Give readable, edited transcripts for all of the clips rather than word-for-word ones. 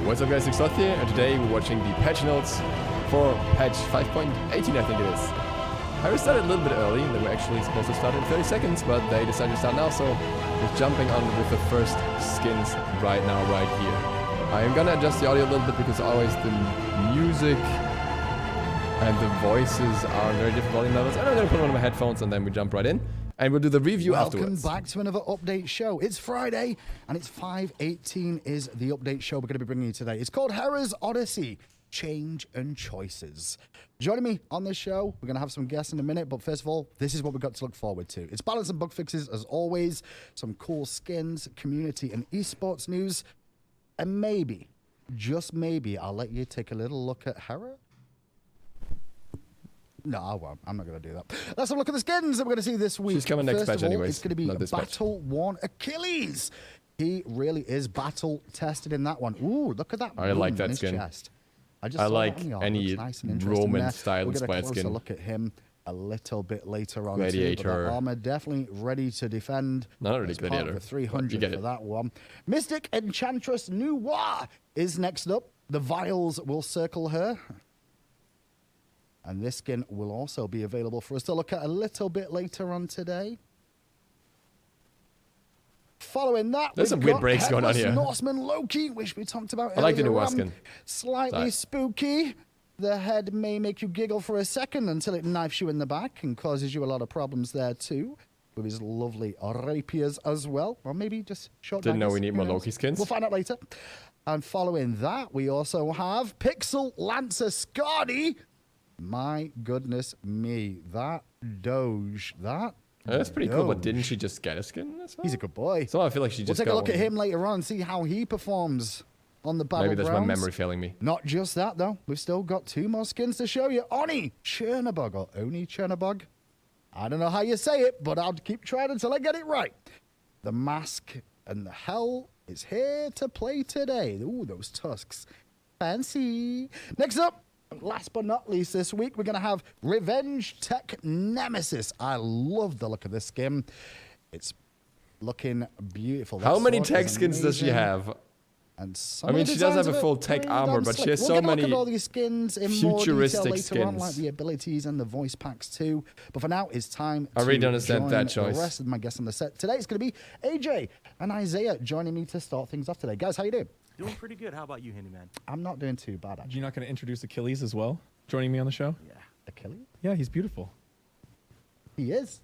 What's up guys, ZiSotto here, and today we're watching the patch notes for patch 5.18 I think it is. I started a little bit early, they were actually supposed to start in 30 seconds, but they decided to start now, so we're jumping on with the first skins right now, right here. I am gonna adjust the audio a little bit because always the music and the voices are very different volume levels, and I'm gonna put on my headphones and then we jump right in. And we'll do the review afterwards. Welcome back to another update show. It's Friday, and it's 5:18 is the update show we're going to be bringing you today. It's called Hera's Odyssey, Change and Choices. Joining me on the show, we're going to have some guests in a minute, but first of all, this is what we've got to look forward to. It's balance and bug fixes, as always, some cool skins, community and esports news, and maybe, just maybe, I'll let you take a little look at Hera. No, I won't. I'm not going to do that. Let's have a look at the skins that we're going to see this week. She's coming next patch anyways. It's going to be battle-worn Achilles. He really is battle-tested in that one. Ooh, look at that. I like that skin. Chest. I like any Roman-style inspired skin. We'll get a look at him a little bit later on. Gladiator. Armor definitely ready to defend. Not really Gladiator. The 300 for that one. Mystic Enchantress Noir is next up. The vials will circle her. And this skin will also be available for us to look at a little bit later on today. Following that, there's some weird breaks going on here. Norseman Loki, which we talked about earlier. I like the new skin. Slightly spooky. The head may make you giggle for a second until it knifes you in the back and causes you a lot of problems there too. With his lovely rapiers as well. Or maybe just short Didn't daggers. know we need more Loki skins. We'll find out later. And following that, we also have Pixel Lancer Scardy. My goodness me, that Doge, that's pretty cool, but didn't she just get a skin as well? He's a good boy. So I feel like she just We'll take a look at him later on and see how he performs on the battlegrounds. Maybe that's my memory failing me. Not just that, though. We've still got 2 more skins to show you. Oni Chernabog, or Oni Chernabog. I don't know how you say it, but I'll keep trying until I get it right. The mask and the hell is here to play today. Ooh, those tusks. Fancy. Next up. Last but not least this week, we're going to have Revenge Tech Nemesis. I love the look of this skin. It's looking beautiful. How many tech skins does she have? And I mean, she does have a full tech armor, but she has so many look at all these skins in more detail later skins. on, like the abilities and the voice packs too. But for now, it's time I really to don't understand that choice. The rest of my guests on the set. Today, it's going to be AJ and Isaiah joining me to start things off today. Guys, how you doing? Doing pretty good. How about you, Handyman? I'm not doing too bad, actually. You're not going to introduce Achilles as well, joining me on the show? Yeah. Achilles? Yeah, he's beautiful. He is.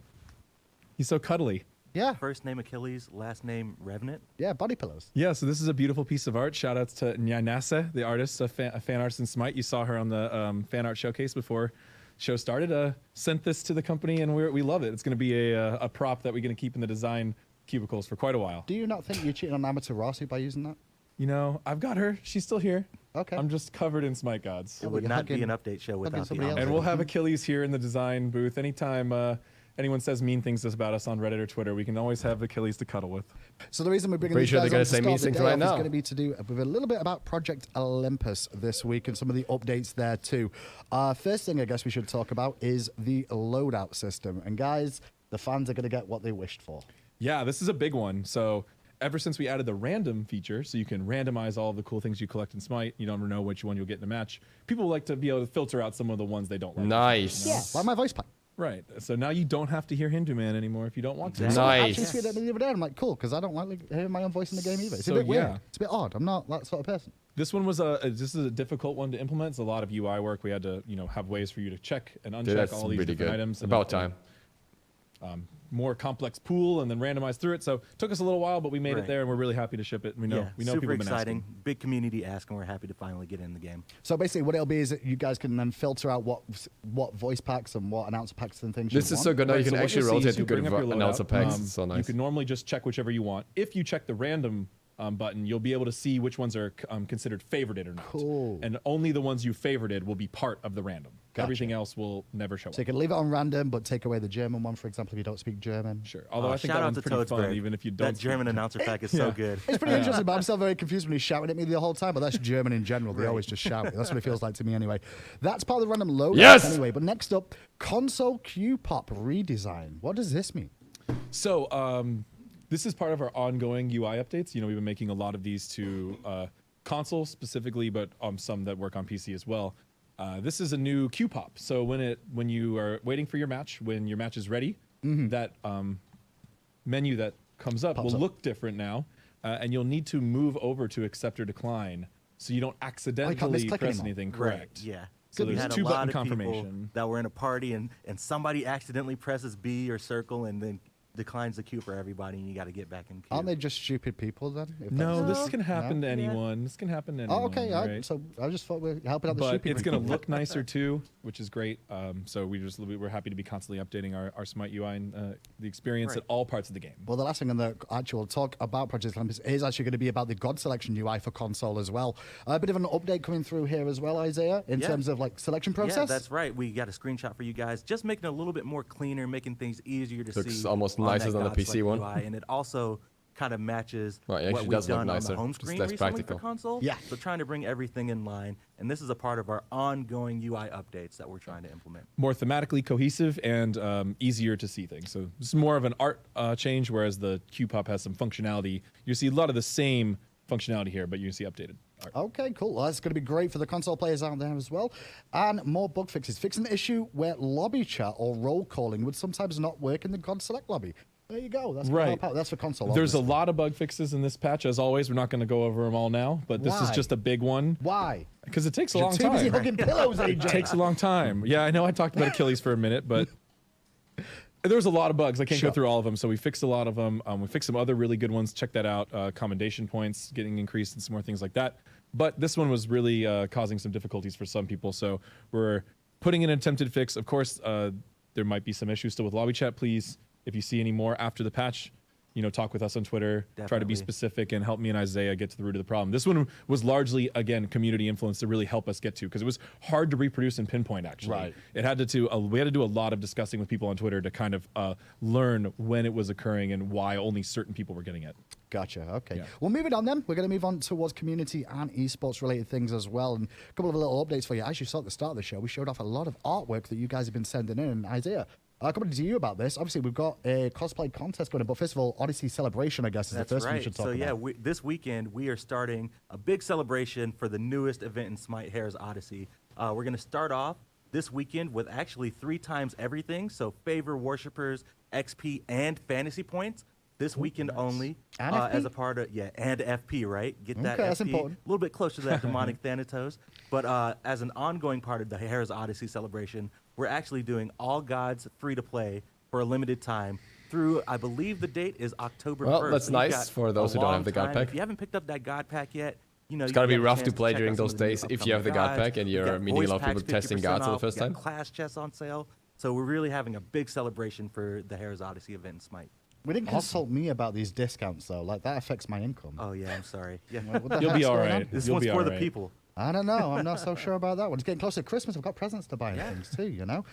He's so cuddly. Yeah. First name Achilles, last name Revenant. Yeah, body pillows. Yeah, so this is a beautiful piece of art. Shout outs to Nyanase, the artist of fan arts in Smite. You saw her on the fan art showcase before show started. Sent this to the company, and we love it. It's going to be a prop that we're going to keep in the design cubicles for quite a while. Do you not think you're cheating on Amateur Rossi by using that? You know, I've got her. She's still here. Okay. I'm just covered in Smite gods. It would not be an update show without the And we'll have Achilles here in the design booth. Anytime anyone says mean things about us on Reddit or Twitter, we can always have Achilles to cuddle with. So the reason we're bringing Pretty sure they're going to say mean things right now. Is going to be to do with a little bit about Project Olympus this week and some of the updates there too. First thing I guess we should talk about is the loadout system. And guys, the fans are going to get what they wished for. Yeah, this is a big one. So ever since we added the random feature, so you can randomize all of the cool things you collect in Smite, you don't know which one you'll get in a match. People like to be able to filter out some of the ones they don't like. Nice. Yeah, like my voice pack. Right. So now you don't have to hear Hindu Man anymore if you don't want to. Nice. I actually tweeted at me the other day. I'm like, cool, because I don't like hearing my own voice in the game either. It's a bit weird. It's a bit odd. I'm not that sort of person. This one was this is a difficult one to implement. It's a lot of UI work. We had to, have ways for you to check and uncheck all these different items. About time. More complex pool and then randomize through it. So it took us a little while, but we made it there, and we're really happy to ship it. We know super people have been exciting. asking. Big community ask, and we're happy to finally get in the game. So basically, what it'll be is that you guys can then filter out what voice packs and what announcer packs and things. This is so good. Now you can actually rotate to good announcer packs. So nice. You can normally just check whichever you want. If you check the random button, you'll be able to see which ones are considered favorited or not. Cool. And only the ones you favorited will be part of the random. Gotcha. Everything else will never show up. So you can leave it on random, but take away the German one, for example, if you don't speak German. Sure. Although I think shout that out one's to pretty fun, Toadsburg. even if you don't. That German announcer pack is so good. It's pretty interesting, but I'm still very confused when he's shouting at me the whole time. But that's German in general. They always just shout. That's what it feels like to me anyway. That's part of the random loadout anyway. But next up, console Q-Pop redesign. What does this mean? So this is part of our ongoing UI updates. We've been making a lot of these to console specifically, but some that work on PC as well. This is a new queue pop. So when you are waiting for your match, when your match is ready, that menu that comes up will look different now, and you'll need to move over to accept or decline, so you don't accidentally press anything. Correct. Right, yeah. So we there's had a 2 lot button of confirmation. people that were in a party and somebody accidentally presses B or circle and then declines the queue for everybody, and you got to get back in queue. Aren't they just stupid people then? No, this can happen to anyone. This can happen to anyone. Oh, okay. Right? So I just thought we were helping out the But stupid it's people. going to look nicer too, which is great. So we're happy to be constantly updating our Smite UI and the experience at all parts of the game. Well, the last thing in the actual talk about Project Olympus is actually going to be about the God Selection UI for console as well. A bit of an update coming through here as well, Isaiah, in terms of like selection process. Yeah, that's right. We got a screenshot for you guys, just making it a little bit more cleaner, making things easier to see. Looks almost nicer than the PC one. UI, and it also kind of matches Right, it what actually we've does look done on nicer, the home just screen less recently practical. for console. Yeah. So trying to bring everything in line, and this is a part of our ongoing UI updates that we're trying to implement. More thematically cohesive and easier to see things. So it's more of an art change, whereas the queue pop has some functionality. You see a lot of the same functionality here, but you see updated art. Okay, cool. Well, that's going to be great for the console players out there as well. And more bug fixes. Fixing the issue where lobby chat or roll calling would sometimes not work in the God Select lobby. There you go. That's Right. That's for console. There's a obviously. lot of bug fixes in this patch, as always. We're not going to go over them all now, but this is Why? just a big one. Why? Because it takes a You're long too busy time. hugging pillows, AJ. It takes a long time. Yeah, I know I talked about Achilles for a minute, but there was a lot of bugs. I can't go through all of them, so we fixed a lot of them. We fixed some other really good ones. Check that out. Commendation points getting increased and some more things like that. But this one was really causing some difficulties for some people, so we're putting in an attempted fix. Of course, there might be some issues still with lobby chat. Please, if you see any more after the patch, talk with us on Twitter. Try to be Definitely. specific and help me and Isaiah get to the root of the problem. This one was largely, again, community influence to really help us get to, because it was hard to reproduce and pinpoint, actually. Right. It had to we had to do a lot of discussing with people on Twitter to kind of learn when it was occurring and why only certain people were getting it. Gotcha. Okay. Yeah. Well, moving on then, we're going to move on towards community and esports related things as well. And a couple of little updates for you. As you saw at the start of the show, we showed off a lot of artwork that you guys have been sending in. And Isaiah, coming to you about this. Obviously, we've got a cosplay contest going on. But first of all, Odyssey Celebration, I guess, is That's the first right. one we should talk so about. yeah, this weekend we are starting a big celebration for the newest event in Smite, Hair's Odyssey. We're going to start off this weekend with actually 3 times everything. So favor worshippers, XP, and fantasy points. This weekend only, And as FP? a part of and FP, right? Get that Okay, that's FP, important. a little bit closer to that demonic Thanatos. But as an ongoing part of the Hair's Odyssey celebration, we're actually doing all gods free to play for a limited time through, I believe the date is October 1st. Well, that's So you've nice got for those a who don't have long the god time. pack. If you haven't picked up that god pack yet, It's gotta be rough to play during those days if you have the god pack pack and you're meeting a lot of people testing gods for the first time. Class chests on sale. So we're really having a big celebration for the Hair's Odyssey event in Smite. We didn't consult me about these discounts, though. Like, that affects my income. Oh yeah, I'm sorry. Yeah. What the You'll heck's be all going on? right. This You'll one's be for all the right. people. I don't know. I'm not so sure about that one. It's getting closer to Christmas. I've got presents to buy and things too,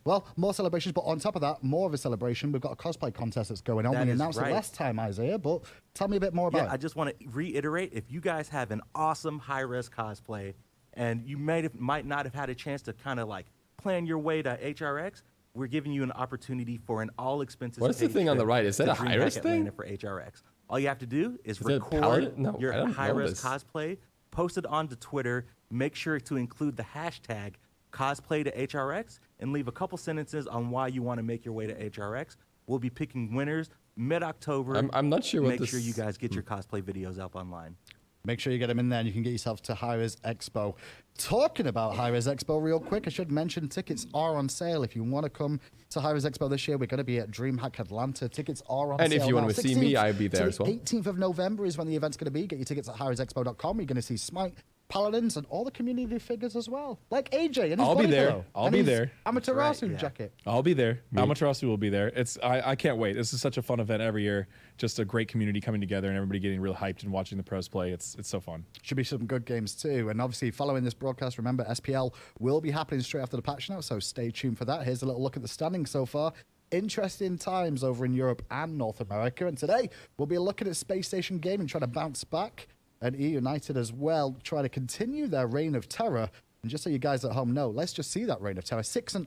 Well, more celebrations, but on top of that, more of a celebration. We've got a cosplay contest that's going on. That We is announced right. it last time, Isaiah, but tell me a bit more about Yeah, I it. just want to reiterate, if you guys have an awesome high-res cosplay and you might not have had a chance to kind of like plan your way to HRX, we're giving you an opportunity for an all-expenses What is the paid thing on the trip right? Is that to a DreamHack high-res Atlanta thing? for HRX. All you have to do is Is it record Paladin? No, your I don't know high-res this. cosplay, post it onto Twitter, make sure to include the hashtag cosplay to HRX, and leave a couple sentences on why you want to make your way to HRX. We'll be picking winners mid-October. I'm not sure what Make this- sure you guys get your cosplay videos up online. Make sure you get them in there and you can get yourself to Hi-Res Expo. Talking about Hi-Res Expo real quick, I should mention tickets are on sale. If you want to come to Hi-Res Expo this year, we're going to be at DreamHack Atlanta. Tickets are on And sale if you want now. to see me, 16th I'll be there Oh. to as well. 18th of November is when the event's going to be. Get your tickets at hiresexpo.com. You're going to see Smite, Paladins, and all the community figures as well. Like AJ and his I'll be body there. pillow. I'll And be his there. Amaterasu yeah. jacket. I'll be there. Amaterasu will be there. I can't wait. This is such a fun event every year. Just a great community coming together and everybody getting real hyped and watching the pros play. It's so fun. Should be some good games too. And obviously, following this broadcast, remember SPL will be happening straight after the patch notes, so stay tuned for that. Here's a little look at the standings so far. Interesting times over in Europe and North America. And today, we'll be looking at Space Station Gaming trying to bounce back, and E United as well, try to continue their reign of terror. And just so you guys at home know, let's just see that reign of terror. 6-0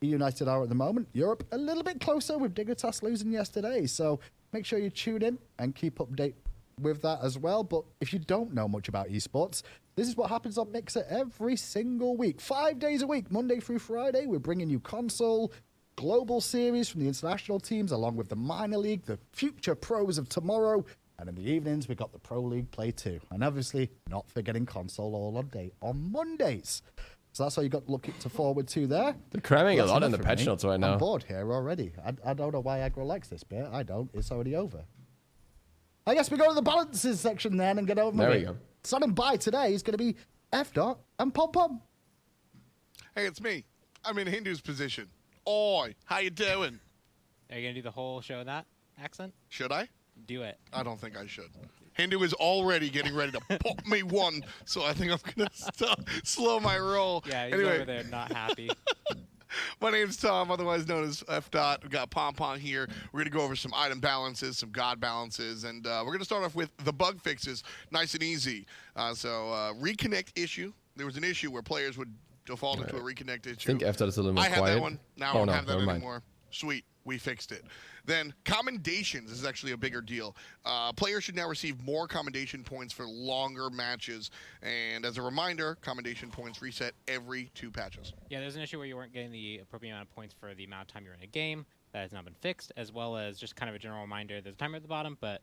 E United are at the moment. Europe a little bit closer with Dignitas losing yesterday. So make sure you tune in and keep up with that as well. But if you don't know much about esports, this is what happens on Mixer every single week. 5 days a week, Monday through Friday. We're bringing you console, global series from the international teams, along with the minor league, the future pros of tomorrow. And in the evenings, we got the Pro League play too. And obviously, not forgetting console all on day on Mondays. So that's all you got to look forward to there. They're cramming a That's lot in enough the from patch me. notes right now. I'm bored here already. I don't know why Aggro likes this bit. I don't. It's already over. I guess we go to the balances section then and get over There with we it. go. Starting by today is going to be F-Dot and Pom Pom. Hey, it's me. I'm in Hindu's position. Oi, how you doing? Are you gonna do the whole show in that accent? Should I? Do it. I don't think I should. Hindu is already getting ready to pop me one, so I think I'm going to slow my roll. Yeah, he's anyway, over there not happy. my name's Tom, otherwise known as F-Dot. We've got Pom Pom here. We're going to go over some item balances, some god balances, and we're going to start off with the bug fixes, nice and easy. Reconnect issue. There was an issue where players would default into a reconnect issue. I think F-Dot is a little more I had quiet. that one. Now I Oh, don't no, have that never mind. anymore. Sweet. We fixed it. Then commendations is actually a bigger deal. Players should now receive more commendation points for longer matches. And as a reminder, commendation points reset every 2 patches. Yeah, there's an issue where you weren't getting the appropriate amount of points for the amount of time you're in a game. That has now been fixed, as well as just kind of a general reminder. There's a timer at the bottom, but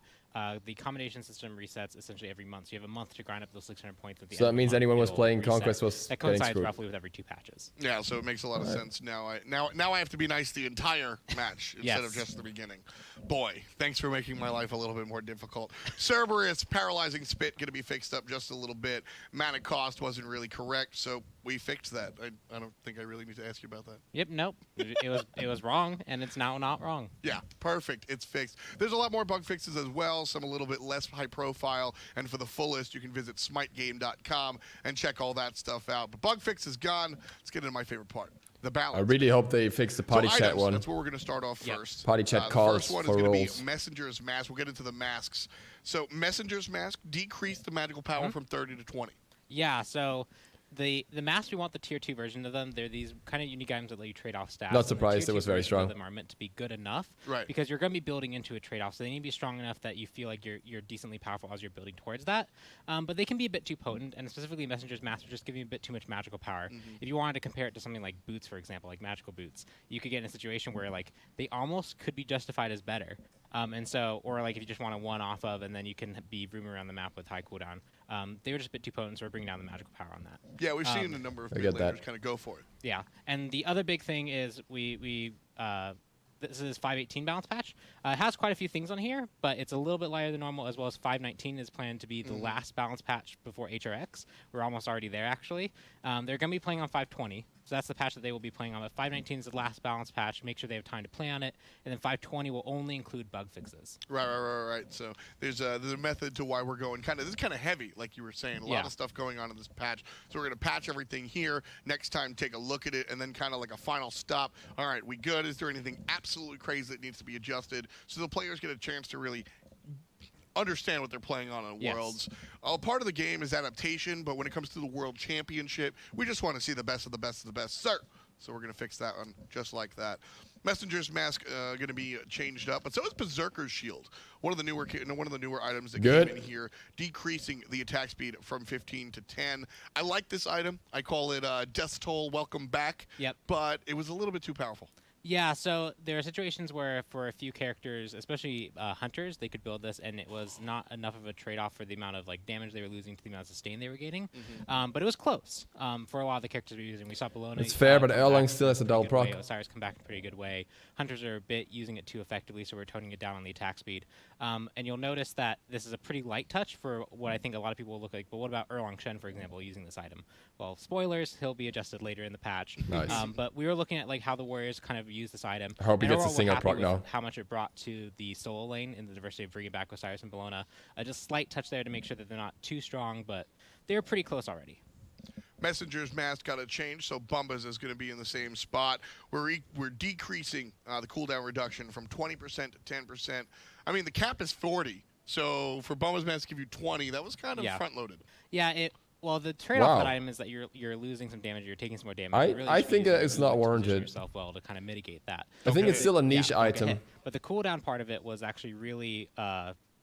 the commendation system resets essentially every month. So you have a month to grind up those 600 points at the So end that of the means month. anyone was It'll playing reset. Conquest was That getting coincides screwed. roughly with every 2 patches. Yeah, so it makes a lot of sense. Now I have to be nice the entire match instead of Yes. just the beginning. Boy, thanks for making my life a little bit more difficult. Cerberus, paralyzing spit, going to be fixed up just a little bit. Mana cost wasn't really correct, so we fixed that. I don't think I really need to ask you about that. Yep, nope. It was wrong, and it's now not wrong. Yeah, perfect. It's fixed. There's a lot more bug fixes as well, some a little bit less high profile. And for the full list, you can visit smitegame.com and check all that stuff out. But bug fix is gone. Let's get into my favorite part, the balance. I really hope they fix the party So chat items, one. That's where we're going to start off Yep. first. Party chat the calls first one for is going rolls. to be Messenger's Mask. We'll get into the masks. So Messenger's Mask decreased the magical power from 30 to 20. Yeah, so the masks, we want the tier 2 version of them. They're these kind of unique items that let you trade off stats. Not and the surprised tier it was 2 very versions strong. of them are meant to be good enough, Right. Because you're going to be building into a trade-off, so they need to be strong enough that you feel like you're decently powerful as you're building towards that. But they can be a bit too potent, and specifically Messenger's Mask will just give you a bit too much magical power. If you wanted to compare it to something like boots, for example, like magical boots, you could get in a situation where like they almost could be justified as better. And so, or like if you just want to one off of, and then you can be roaming around the map with high cooldown. They were just a bit too potent, so we're bringing down the magical power on that. Yeah, we've seen a number of I mid get that. laners kind of go for it. Yeah, and the other big thing is this is 518 balance patch. It has quite a few things on here, but it's a little bit lighter than normal, as well as 519 is planned to be the last balance patch before HRX. We're almost already there, actually. They're going to be playing on 520, so that's the patch that they will be playing on. But 519 is the last balance patch. Make sure they have time to play on it, and then 520 will only include bug fixes. Right. So there's a method to why we're going this is kind of heavy, like you were saying. A lot Yeah. of stuff going on in this patch. So we're going to patch everything here. Next time, take a look at it, and then kind of like a final stop. All right, we good? Is there anything absolutely crazy that needs to be adjusted? So the players get a chance to really understand what they're playing on Yes. Worlds. Part of the game is adaptation, but when it comes to the World Championship, we just want to see the best of the best of the best, sir. So we're going to fix that one just like that. Messenger's Mask going to be changed up, but so is Berserker's Shield. One of the newer items that Good. came in here, decreasing the attack speed from 15 to 10. I like this item. I call it Death Toll Welcome Back. Yep. But it was a little bit too powerful. Yeah, so there are situations where for a few characters, especially hunters, they could build this, and it was not enough of a trade-off for the amount of like damage they were losing to the amount of sustain they were gaining. But it was close for a lot of the characters we were using. We saw Bologna. It's fair, but come Erlang back still has a in double pretty good way. proc. Osiris come back in a pretty good way. Hunters are a bit using it too effectively, so we're toning it down on the attack speed. And you'll notice that this is a pretty light touch for what I think a lot of people will look like. But what about Erlang Shen, for example, using this item? Well, spoilers, he'll be adjusted later in the patch. Nice. But we were looking at like how the Warriors kind of use this item. I hope he And gets a overall, we're single happy proc with now. how much it brought to the solo lane in the diversity of bringing back Osiris and Bologna. Just slight touch there to make sure that they're not too strong, but they're pretty close already. Messenger's Mask got to change, so Bumbas is going to be in the same spot. We're decreasing the cooldown reduction from 20% to 10%. I mean, the cap is 40, so for Bumbas Mask to give you 20, that was kind of front-loaded. Yeah, well, the trade-off Wow. of that item is that you're losing some damage, you're taking some more damage. I- You really I should be think using it's it not to position warranted. yourself well to kind of mitigate that. I think it's still a niche Yeah, don't get item. hit. But the cooldown part of it was actually really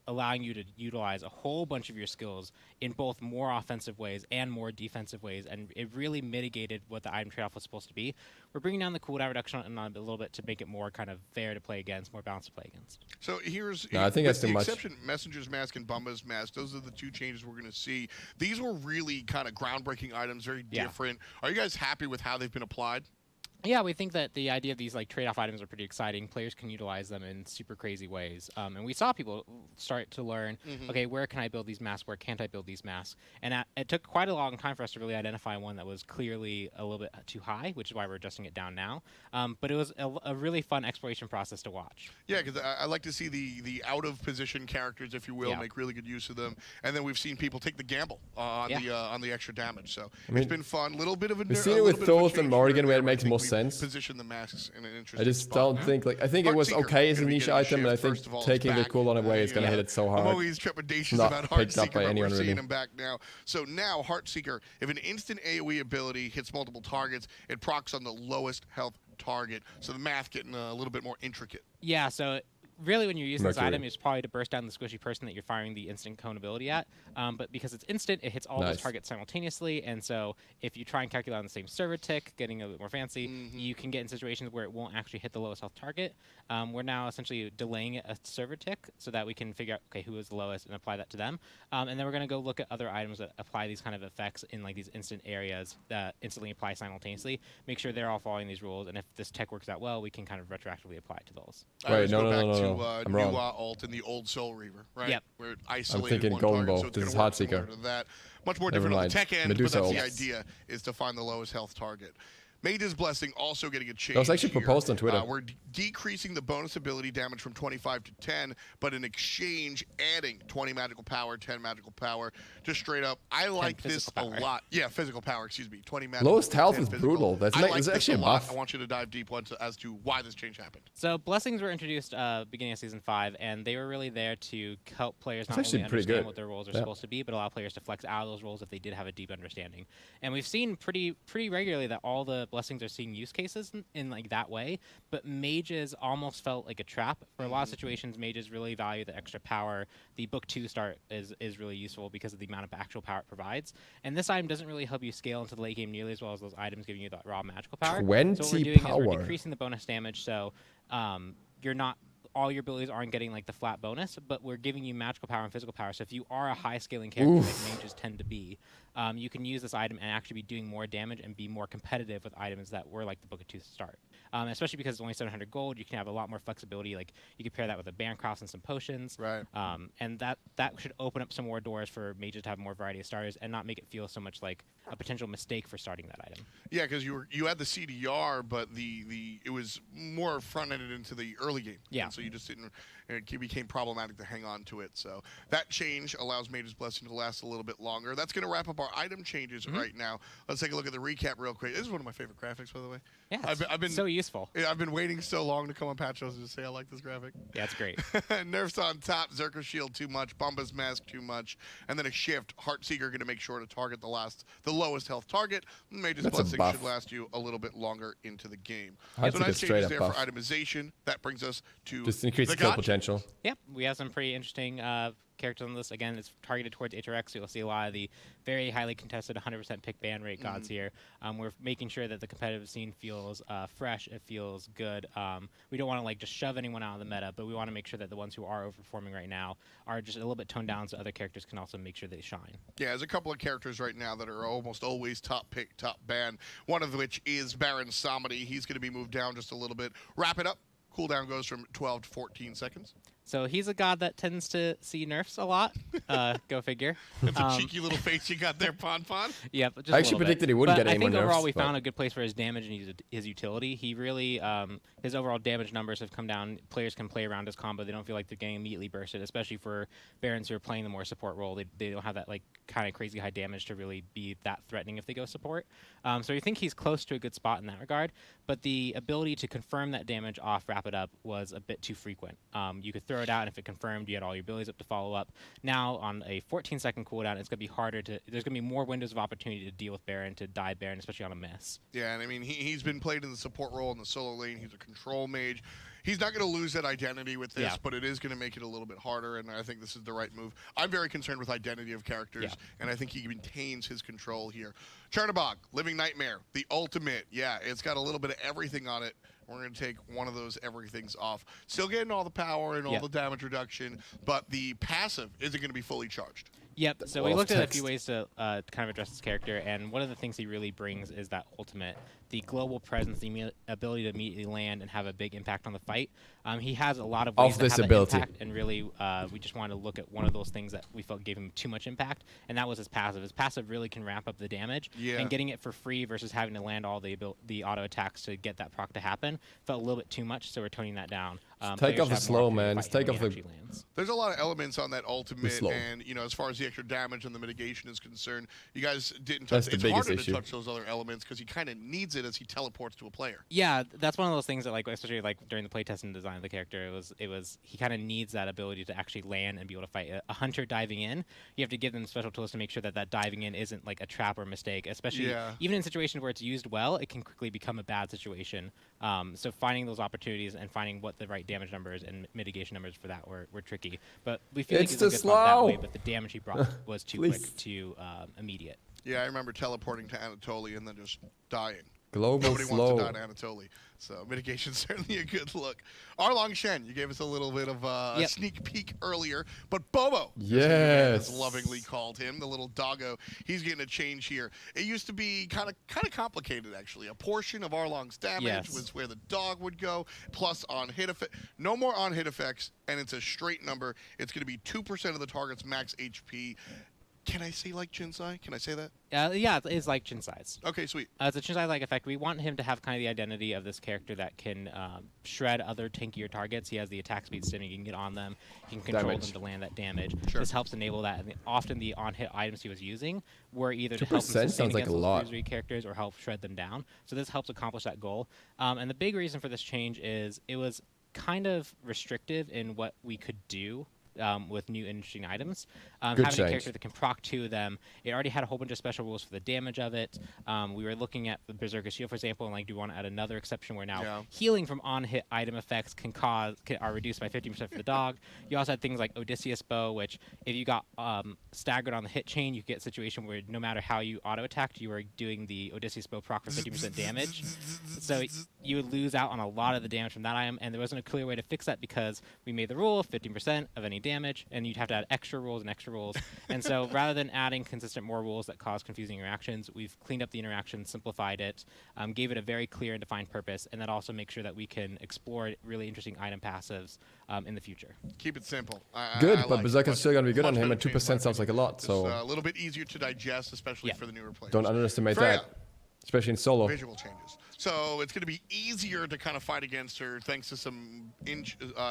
allowing you to utilize a whole bunch of your skills in both more offensive ways and more defensive ways, and it really mitigated what the item trade-off was supposed to be. We're bringing down the cooldown reduction on a little bit to make it more kind of fair to play against, more balanced to play against. So here's No, I think that's with too the much. exception Messenger's Mask and Bumba's Mask. Those are the two changes we're going to see. These were really kind of groundbreaking items, very different. Are you guys happy with how they've been applied? Yeah, we think that the idea of these like trade-off items are pretty exciting. Players can utilize them in super crazy ways, and we saw people start to learn, okay, where can I build these masks? Where can't I build these masks? And it took quite a long time for us to really identify one that was clearly a little bit too high, which is why we're adjusting it down now. But it was a really fun exploration process to watch. Yeah, because I like to see the out-of-position characters, if you will, make really good use of them. And then we've seen people take the gamble on the extra damage. So it's been fun. Little bit of a We've seen it with Thoth and Morgan where it makes more sense. Position the masks in an interesting I just spot. don't think, like, I think it was HEARTSEEKER okay as a gonna be niche getting item, and I shift. think First of all, it's taking the back. cooldown away is going to hit it so I'm hard. always trepidatious Not about picked up HEARTSEEKER, by but anyone, we're seeing really. him back now. So now HEARTSEEKER, if an instant AoE ability hits multiple targets, it procs on the lowest health target. So the math getting a little bit more intricate. Yeah, so really when you're using this Mercury. item, it's probably to burst down the squishy person that you're firing the instant cone ability at. But because it's instant, it hits all those targets simultaneously. And so if you try and calculate on the same server tick, getting a bit more fancy, you can get in situations where it won't actually hit the lowest health target. We're now essentially delaying it a server tick so that we can figure out, okay, who is the lowest and apply that to them. And then we're going to go look at other items that apply these kind of effects in like these instant areas that instantly apply simultaneously. Make sure they're all following these rules. And if this tech works out well, we can kind of retroactively apply it to those. I always Wait, go back no. to I'm new wrong. alt in the old Soul Reaver, right? Yep. Where it isolated thinking one Golden target, Bow. so it's This gonna is work HEARTSEEKER. similar to that. Much more Never different on the mind. tech end, Medusa but that's the ult. idea, is to find the lowest health target. Mage's Blessing also getting a change. That was actually here. proposed on Twitter. We're decreasing the bonus ability damage from 25 to 10, but in exchange, adding 20 magical power, 10 magical power, just straight up. I like this a power. lot. Yeah, physical power, excuse me. 20 magical. Lowest health 10 is physical. brutal. That's I like, like it's this actually a a lot. buff. I want you to dive deep as to why this change happened. So blessings were introduced beginning of season 5, and they were really there to help players not It's only actually pretty understand good. what their roles are Yeah. supposed to be, but allow players to flex out of those roles if they did have a deep understanding. And we've seen pretty regularly that all the blessings are seeing use cases in like that way, but mages almost felt like a trap. For a lot of situations, mages really value the extra power. The book 2 start is really useful because of the amount of actual power it provides. And this item doesn't really help you scale into the late game nearly as well as those items giving you that raw magical power. 20 so what we're doing is power. we're decreasing the bonus damage, so you're not, all your abilities aren't getting like the flat bonus, but we're giving you magical power and physical power. So if you are a high scaling character like mages tend to be, you can use this item and actually be doing more damage and be more competitive with items that were like the Book of Tooth start. Especially because it's only 700 gold, you can have a lot more flexibility. Like you can pair that with a Bancroft and some potions, Right. and that should open up some more doors for mages to have more variety of starters and not make it feel so much like a potential mistake for starting that item. Yeah, because you had the CDR, but it was more front ended into the early game. Yeah. And so you just didn't. It became problematic to hang on to it. So that change allows Mage's Blessing to last a little bit longer. That's going to wrap up our item changes right now. Let's take a look at the recap real quick. This is one of my favorite graphics, by the way. Yeah, I've been so useful. Yeah, I've been waiting so long to come on Patch Notes to say I like this graphic. Yeah, it's great. Nerfs on top, Zerker Shield too much, Bumba's Mask too much, and then a shift. HEARTSEEKER going to make sure to target the lowest health target. Mage's That's a Blessing buff. should last you a little bit longer into the game. HEARTSEEKER So nice straight changes up there buff. for itemization. That brings us to Just increase the skill gotcha. potential. Yep, we have some pretty interesting characters on this. Again, it's targeted towards HRX, so you'll see a lot of the very highly contested 100% pick ban rate gods here. We're making sure that the competitive scene feels fresh, it feels good. We don't want to like just shove anyone out of the meta, but we want to make sure that the ones who are overperforming right now are just a little bit toned down so other characters can also make sure they shine. Yeah, there's a couple of characters right now that are almost always top pick, top ban. One of which is Baron Samedi. He's going to be moved down just a little bit. Wrap it up. Cooldown goes from 12 to 14 seconds. So he's a god that tends to see nerfs a lot. Go figure. That's a cheeky little face you got there, Pon. Yep. Just I a actually little bit. predicted he wouldn't But get any I think more overall nerfs, we but- found a good place for his damage and his utility. He really, his overall damage numbers have come down. Players can play around his combo. They don't feel like they're getting immediately bursted, especially for Barons who are playing the more support role. They don't have that like kind of crazy high damage to really be that threatening if they go support. So we think he's close to a good spot in that regard. But the ability to confirm that damage off, wrap it up, was a bit too frequent. You could throw throw it out, and if it confirmed, you had all your abilities up to follow up. Now, on a 14-second cooldown, it's going to be harder to... There's going to be more windows of opportunity to deal with Baron, to die Baron, especially on a miss. Yeah, and I mean, he's been played in the support role in the solo lane. He's a control mage. He's not going to lose that identity with this, but it is going to make it a little bit harder, and I think this is the right move. I'm very concerned with identity of characters, and I think he maintains his control here. Chernobog, Living Nightmare, the ultimate. Yeah, it's got a little bit of everything on it. We're going to take one of those everythings off. Still getting all the power and all the damage reduction, but the passive isn't going to be fully charged. Yep, so we looked at a few ways to kind of address this character, and one of the things he really brings is that ultimate, the global presence, the ability to immediately land and have a big impact on the fight. He has a lot of ways to have that impact, and really we just wanted to look at one of those things that we felt gave him too much impact, and that was his passive. His passive really can ramp up the damage, and getting it for free versus having to land all the auto attacks to get that proc to happen felt a little bit too much, so we're toning that down. Take off the slow, man. Just take off the... There's a lot of elements on that ultimate, and you know, as far as the extra damage and the mitigation is concerned, you guys didn't touch. It's harder to touch those other elements because he kind of needs it as he teleports to a player. Yeah, that's one of those things that, like, especially like during the playtest and design of the character, it was he kind of needs that ability to actually land and be able to fight. A hunter diving in, you have to give them special tools to make sure that that diving in isn't like a trap or a mistake. Especially even in situations where it's used well, it can quickly become a bad situation. So finding those opportunities and finding what the right damage numbers and mitigation numbers for that were tricky. But we feel like he's a good spot that way, but the damage he brought was too quick, too immediate. Yeah, I remember teleporting to Anatoly and then just dying. Global Nobody wants to die to Anatoly, so mitigation's certainly a good look. Arlong Shen, you gave us a little bit of a sneak peek earlier, but Bobo, as lovingly called him, the little doggo, he's getting a change here. It used to be kind of complicated, actually. A portion of Arlong's damage was where the dog would go, plus on-hit effect. No more on-hit effects, and it's a straight number. It's going to be 2% of the target's max HP. Can I say like Jinsai? Can I say that? Yeah, it's like Jinsai's. Okay, sweet. It's a Jinsai-like effect. We want him to have kind of the identity of this character that can shred other tankier targets. He has the attack speed stimmy. You can get on them. You can control them to land that damage. This helps enable that. And often the on-hit items he was using were either to help him sustain against those characters or help shred them down. So this helps accomplish that goal. And the big reason for this change is it was kind of restrictive in what we could do with new interesting items. Having a character that can proc 2 of them, it already had a whole bunch of special rules for the damage of it. We were looking at the Berserker's Shield, for example, and like, do we want to add another exception where now healing from on-hit item effects are reduced by 50% for the dog. You also had things like Odysseus Bow, which if you got staggered on the hit chain, you get a situation where no matter how you auto-attacked, you were doing the Odysseus Bow proc for 50% damage. So you would lose out on a lot of the damage from that item, and there wasn't a clear way to fix that because we made the rule of 15% of any damage, and you'd have to add extra rules and extra rules. And so rather than adding consistent more rules that cause confusing interactions, we've cleaned up the interaction, simplified it, gave it a very clear and defined purpose, and that also makes sure that we can explore really interesting item passives in the future. Keep it simple. Good, but Berserker's still going to be good on him, and 2% sounds like a lot. So a little bit easier to digest, especially for the newer players. Don't underestimate that, especially in solo. Visual changes. So it's going to be easier to kind of fight against her thanks to some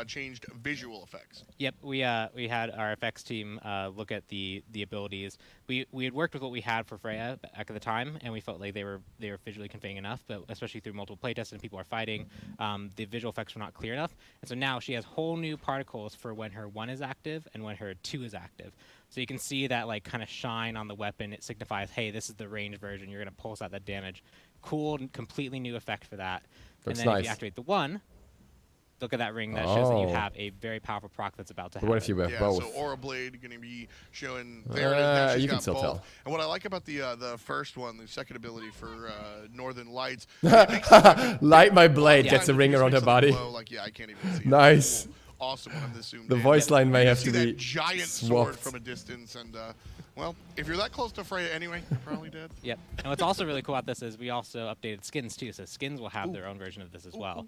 changed visual effects. Yep, we had our effects team look at the abilities. We had worked with what we had for Freya back at the time, and we felt like they were visually conveying enough. But especially through multiple playtests and people are fighting, the visual effects were not clear enough. And so now she has whole new particles for when her 1 is active and when her 2 is active. So you can see that like kind of shine on the weapon. It signifies, hey, this is the ranged version. You're going to pulse out that damage. Cool, completely new effect for that. That's and then nice. if you activate the 1, look at that ring. That shows that you have a very powerful proc that's about to happen. What if you have both? So Aura Blade going to be showing there. You can still tell. And what I like about the first one, the second ability for Northern Lights, light my blade gets a ring around her body. Like, I can't even see. Nice. Awesome when I'm this zoomed The in. voice line may have to be that giant sword from a distance, and well, if you're that close to Freya anyway, you're probably dead. Yep. And what's also really cool about this is we also updated skins too. So skins will have their own version of this as well.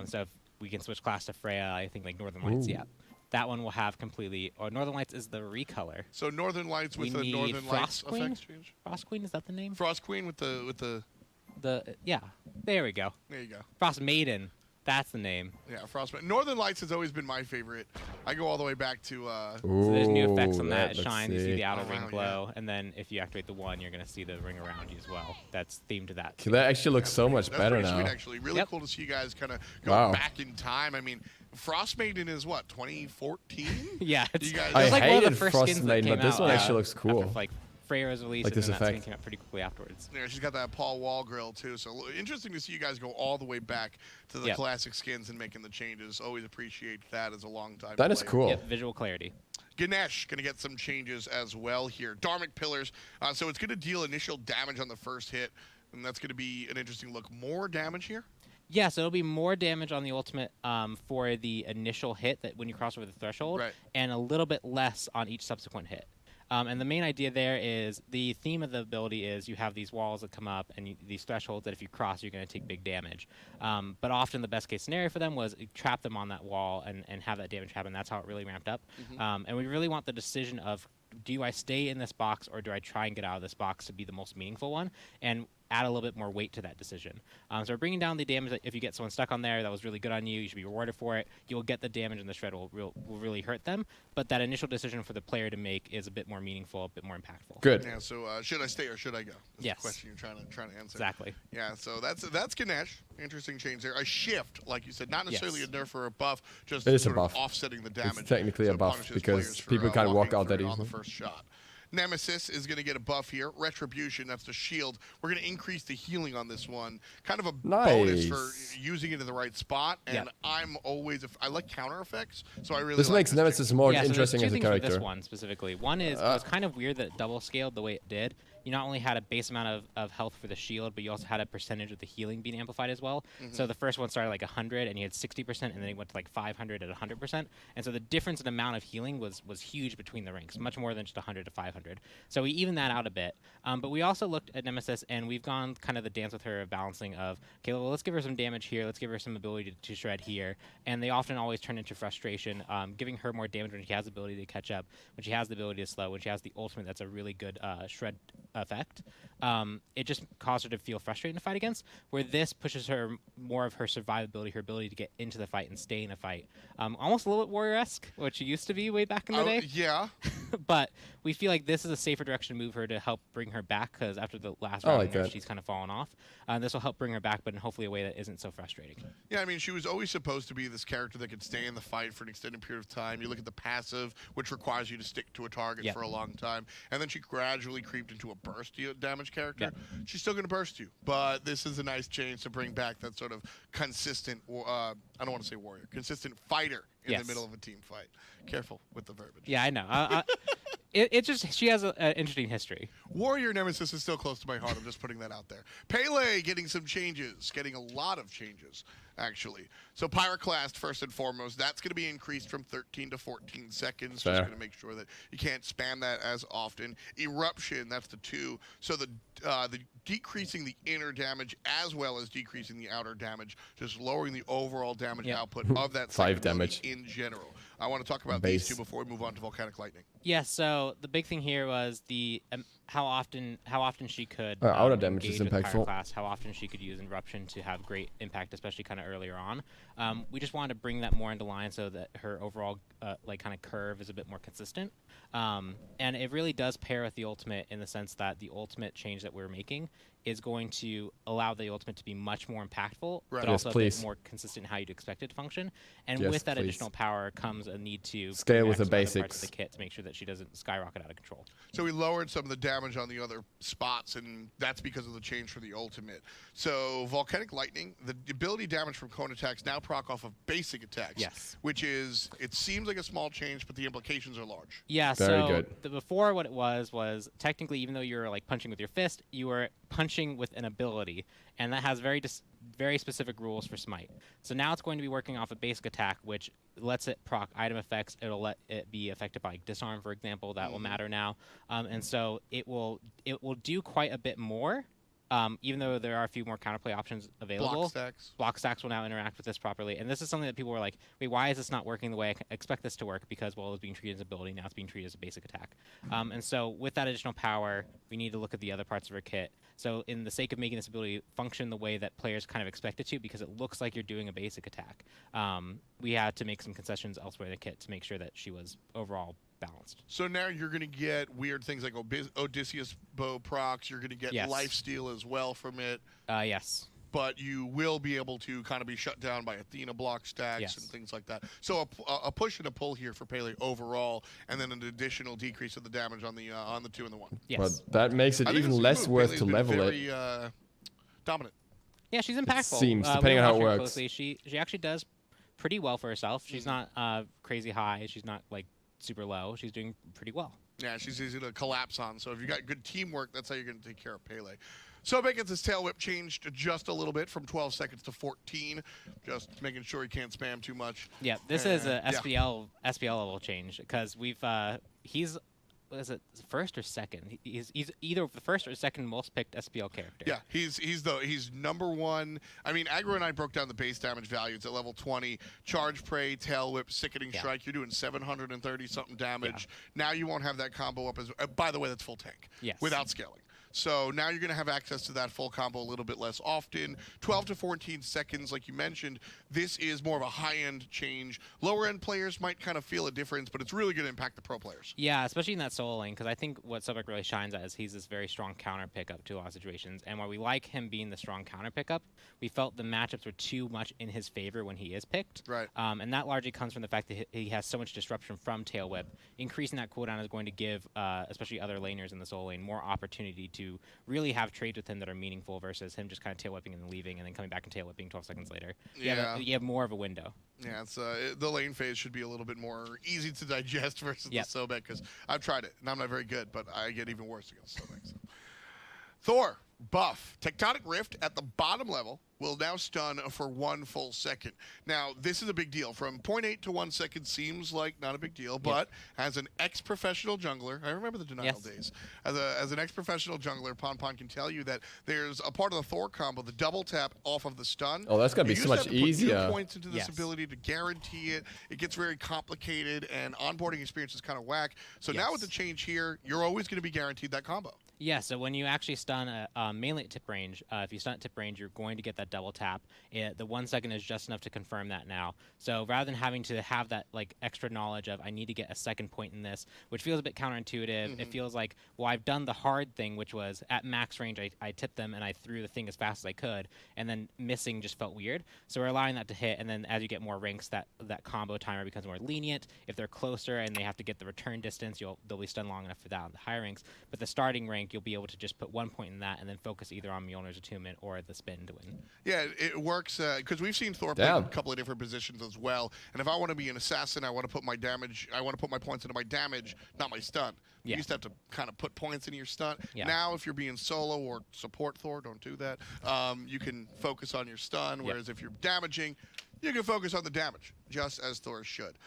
So if we can switch class to Freya, I think like Northern Lights. Yeah. That one will have completely. Or Northern Lights is the recolor. So Northern Lights with the Northern Lights effects change. Frost Queen, is that the name? Frost Queen with the. Yeah. There we go. There you go. Frost Maiden. That's the name. Yeah, Frostbite. Northern Lights has always been my favorite. I go all the way back to. So there's new effects on that. It let's shines. You see the outer Oh, ring wow, glow, and then if you activate the 1, you're going to see the ring around you as well. That's themed to that. That actually looks so much That's better pretty now. sweet, actually. Really Yep. cool to see you guys kind of go Wow. back in time. I mean, Frost Maiden is what, 2014? Yeah, it's, You guys- it was like I one of the hated first Frost skins that Maiden, came but this out, one actually looks cool. After, like Freya was released, Like and this then that skin effect. came out pretty quickly afterwards. Yeah, she's got that Paul Wall grill too. So interesting to see you guys go all the way back to the Yep. classic skins and making the changes. Always appreciate that as a long time. That is player. cool. Yep, visual clarity. Ganesh going to get some changes as well here. Dharmic Pillars. So it's going to deal initial damage on the first hit, and that's going to be an interesting look. More damage here. Yeah, so it'll be more damage on the ultimate for the initial hit that when you cross over the threshold, Right. and a little bit less on each subsequent hit. And the main idea there is the theme of the ability is you have these walls that come up and these thresholds that if you cross, you're going to take big damage. But often the best case scenario for them was trap them on that wall and have that damage happen. That's how it really ramped up. And we really want the decision of, do I stay in this box or do I try and get out of this box to be the most meaningful one? And add a little bit more weight to that decision. So we're bringing down the damage that if you get someone stuck on there, that was really good on you, you should be rewarded for it. You'll get the damage and the shred will really hurt them. But that initial decision for the player to make is a bit more meaningful, a bit more impactful. Good. Yeah. So should I stay or should I go? That's Yes. the question you're trying to answer. Exactly. Yeah. So that's Ganesh. Interesting change there. A shift, like you said, not necessarily Yes. a nerf or a buff, just It is a sort of buff. offsetting the damage. technically so a it buff punishes because players for, people can't walk walking out that through it on the easily. first shot. Nemesis is going to get a buff here. Retribution, that's the shield. We're going to increase the healing on this one. Kind of a bonus for Nice. using it in the right spot. And Yep. I'm always, I like counter effects, so I really This like makes this Nemesis change. more Yeah, so there's interesting two as a things for character. this one specifically. One is it was kind of weird that it double scaled the way it did. You not only had a base amount of health for the shield, but you also had a percentage of the healing being amplified as well. So the first one started like 100, and you had 60%, and then it went to like 500 at 100%. And so the difference in amount of healing was huge between the ranks, much more than just 100 to 500. So we evened that out a bit. But we also looked at Nemesis, and we've gone kind of the dance with her of balancing of, okay, well, let's give her some damage here, let's give her some ability to shred here. And they often always turn into frustration, giving her more damage when she has the ability to catch up, when she has the ability to slow, when she has the ultimate that's a really good shred effect. It just caused her to feel frustrated to fight against, where this pushes her more of her survivability, her ability to get into the fight and stay in a fight. Almost a little bit warrior-esque, what she used to be way back in the day. Yeah. But we feel like this is a safer direction to move her to help bring her back, because after the last I round like there, that. she's kind of fallen off. This will help bring her back, but in hopefully a way that isn't so frustrating. Yeah, I mean, she was always supposed to be this character that could stay in the fight for an extended period of time. You look at the passive, which requires you to stick to a target Yep. for a long time, and then she gradually creeped into a burst damage character. Yep. She's still going to burst you, but this is a nice change to bring back that sort of consistent, I don't want to say warrior, consistent fighter in Yes. the middle of a team fight. Careful with the verbiage. Yeah, I know. It just, she has an interesting history. Warrior Nemesis is still close to my heart. I'm just putting that out there. Pele getting some changes, getting a lot of changes, actually. So Pyroclast, first and foremost, that's going to be increased from 13 to 14 seconds. Fair. Just going to make sure that you can't spam that as often. Eruption, that's the 2. So the decreasing the inner damage as well as decreasing the outer damage, just lowering the overall damage Yep. output of that 5 second ability damage. in general. I want to talk about Base. these two before we move on to Volcanic Lightning. Yeah, so the big thing here was the how often she could outer damage is engage with impactful. Pyroclast, how often she could use Eruption to have great impact, especially kind of earlier on. We just wanted to bring that more into line so that her overall like kind of curve is a bit more consistent. And it really does pair with the ultimate in the sense that the ultimate change that we're making is going to allow the ultimate to be much more impactful, Right. but Yes, also a please. bit more consistent in how you'd expect it to function. And Yes, with that please. additional power comes a need to Scale with connect the some other parts basics. of the kit to make sure that she doesn't skyrocket out of control. So we lowered some of the damage on the other spots, and that's because of the change for the ultimate. So Volcanic Lightning, the ability damage from cone attacks now proc off of basic attacks. Yes. Which is, it seems like a small change, but the implications are large. Yeah, Very so good. Before what it was technically, even though you were like punching with your fist, you were punching with an ability, and that has very specific rules for Smite. So now it's going to be working off a basic attack, which lets it proc item effects. It'll let it be affected by like, disarm, for example. That will matter now, and so it will do quite a bit more Even though there are a few more counterplay options available, block stacks will now interact with this properly. And this is something that people were like, wait, why is this not working the way I expect this to work? Because, well, it was being treated as an ability, now it's being treated as a basic attack. And so with that additional power, we need to look at the other parts of our kit. So in the sake of making this ability function the way that players kind of expect it to, because it looks like you're doing a basic attack, we had to make some concessions elsewhere in the kit to make sure that she was overall balanced. So now you're going to get weird things like Odysseus bow procs. You're going to get lifesteal as well from it. Yes. But you will be able to kind of be shut down by Athena block stacks and things like that. So a push and a pull here for Pele overall, and then an additional decrease of the damage on the 2 and the 1. Yes. But that makes it even less worth to level very, it. Dominant. Yeah, she's impactful. Seems, depending on how it works. Closely. She actually does pretty well for herself. She's not crazy high. She's not like super low. She's doing pretty well. Yeah, she's easy to collapse on. So if you got good teamwork, that's how you're going to take care of Pele. Sobek gets his tail whip changed just a little bit from 12 seconds to 14, just making sure he can't spam too much. Yeah, this is a SPL level change because he's what is it, first or second? He's either the first or second most picked SPL character. Yeah, he's number 1. I mean, Aggro and I broke down the base damage values at level 20. Charge Prey, Tail Whip, Sickening Strike. You're doing 730 something damage. Now you won't have that combo up as. By the way, that's full tank. Yes. Without scaling. So now you're going to have access to that full combo a little bit less often. 12 to 14 seconds, like you mentioned, this is more of a high-end change. Lower-end players might kind of feel a difference, but it's really going to impact the pro players. Yeah, especially in that solo lane, because I think what Sobek really shines at is he's this very strong counter pickup to a lot of situations. And while we like him being the strong counter pickup, we felt the matchups were too much in his favor when he is picked. Right. And that largely comes from the fact that he has so much disruption from Tail Whip. Increasing that cooldown is going to give, especially other laners in the solo lane, more opportunity to really have trades with him that are meaningful versus him just kind of tail whipping and then leaving and then coming back and tail whipping 12 seconds later. You have more of a window. Yeah, it's the lane phase should be a little bit more easy to digest versus the Sobek, because I've tried it and I'm not very good, but I get even worse against Sobek. So. Thor buff. Tectonic Rift at the bottom level will now stun for 1 full second. Now, this is a big deal. From 0.8 to 1 second seems like not a big deal, but as an ex-professional jungler, I remember the Denial days. As an ex-professional jungler, Pon can tell you that there's a part of the Thor combo, the double tap off of the stun. Oh, that's going to be so much easier. Put 2 points into this ability to guarantee it. It gets very complicated, and onboarding experience is kind of whack. So now with the change here, you're always going to be guaranteed that combo. Yeah, so when you actually stun mainly at tip range, if you stun at tip range, you're going to get that double tap. The 1 second is just enough to confirm that now. So rather than having to have that like extra knowledge of I need to get a second point in this, which feels a bit counterintuitive. It feels like, well, I've done the hard thing, which was at max range, I tipped them and I threw the thing as fast as I could, and then missing just felt weird. So we're allowing that to hit, and then as you get more ranks, that combo timer becomes more lenient. If they're closer and they have to get the return distance, they'll be stunned long enough for that on the higher ranks. But the starting rank, you'll be able to just put 1 point in that and then focus either on Mjolnir's attunement or the spin to win. Yeah, it works because we've seen Thor play a couple of different positions as well. And if I want to be an assassin, I want to put my damage. I want to put my points into my damage, not my stun. You used to have to kind of put points into your stun. Now, if you're being solo or support Thor, don't do that. You can focus on your stun. Whereas if you're damaging, you can focus on the damage, just as Thor should.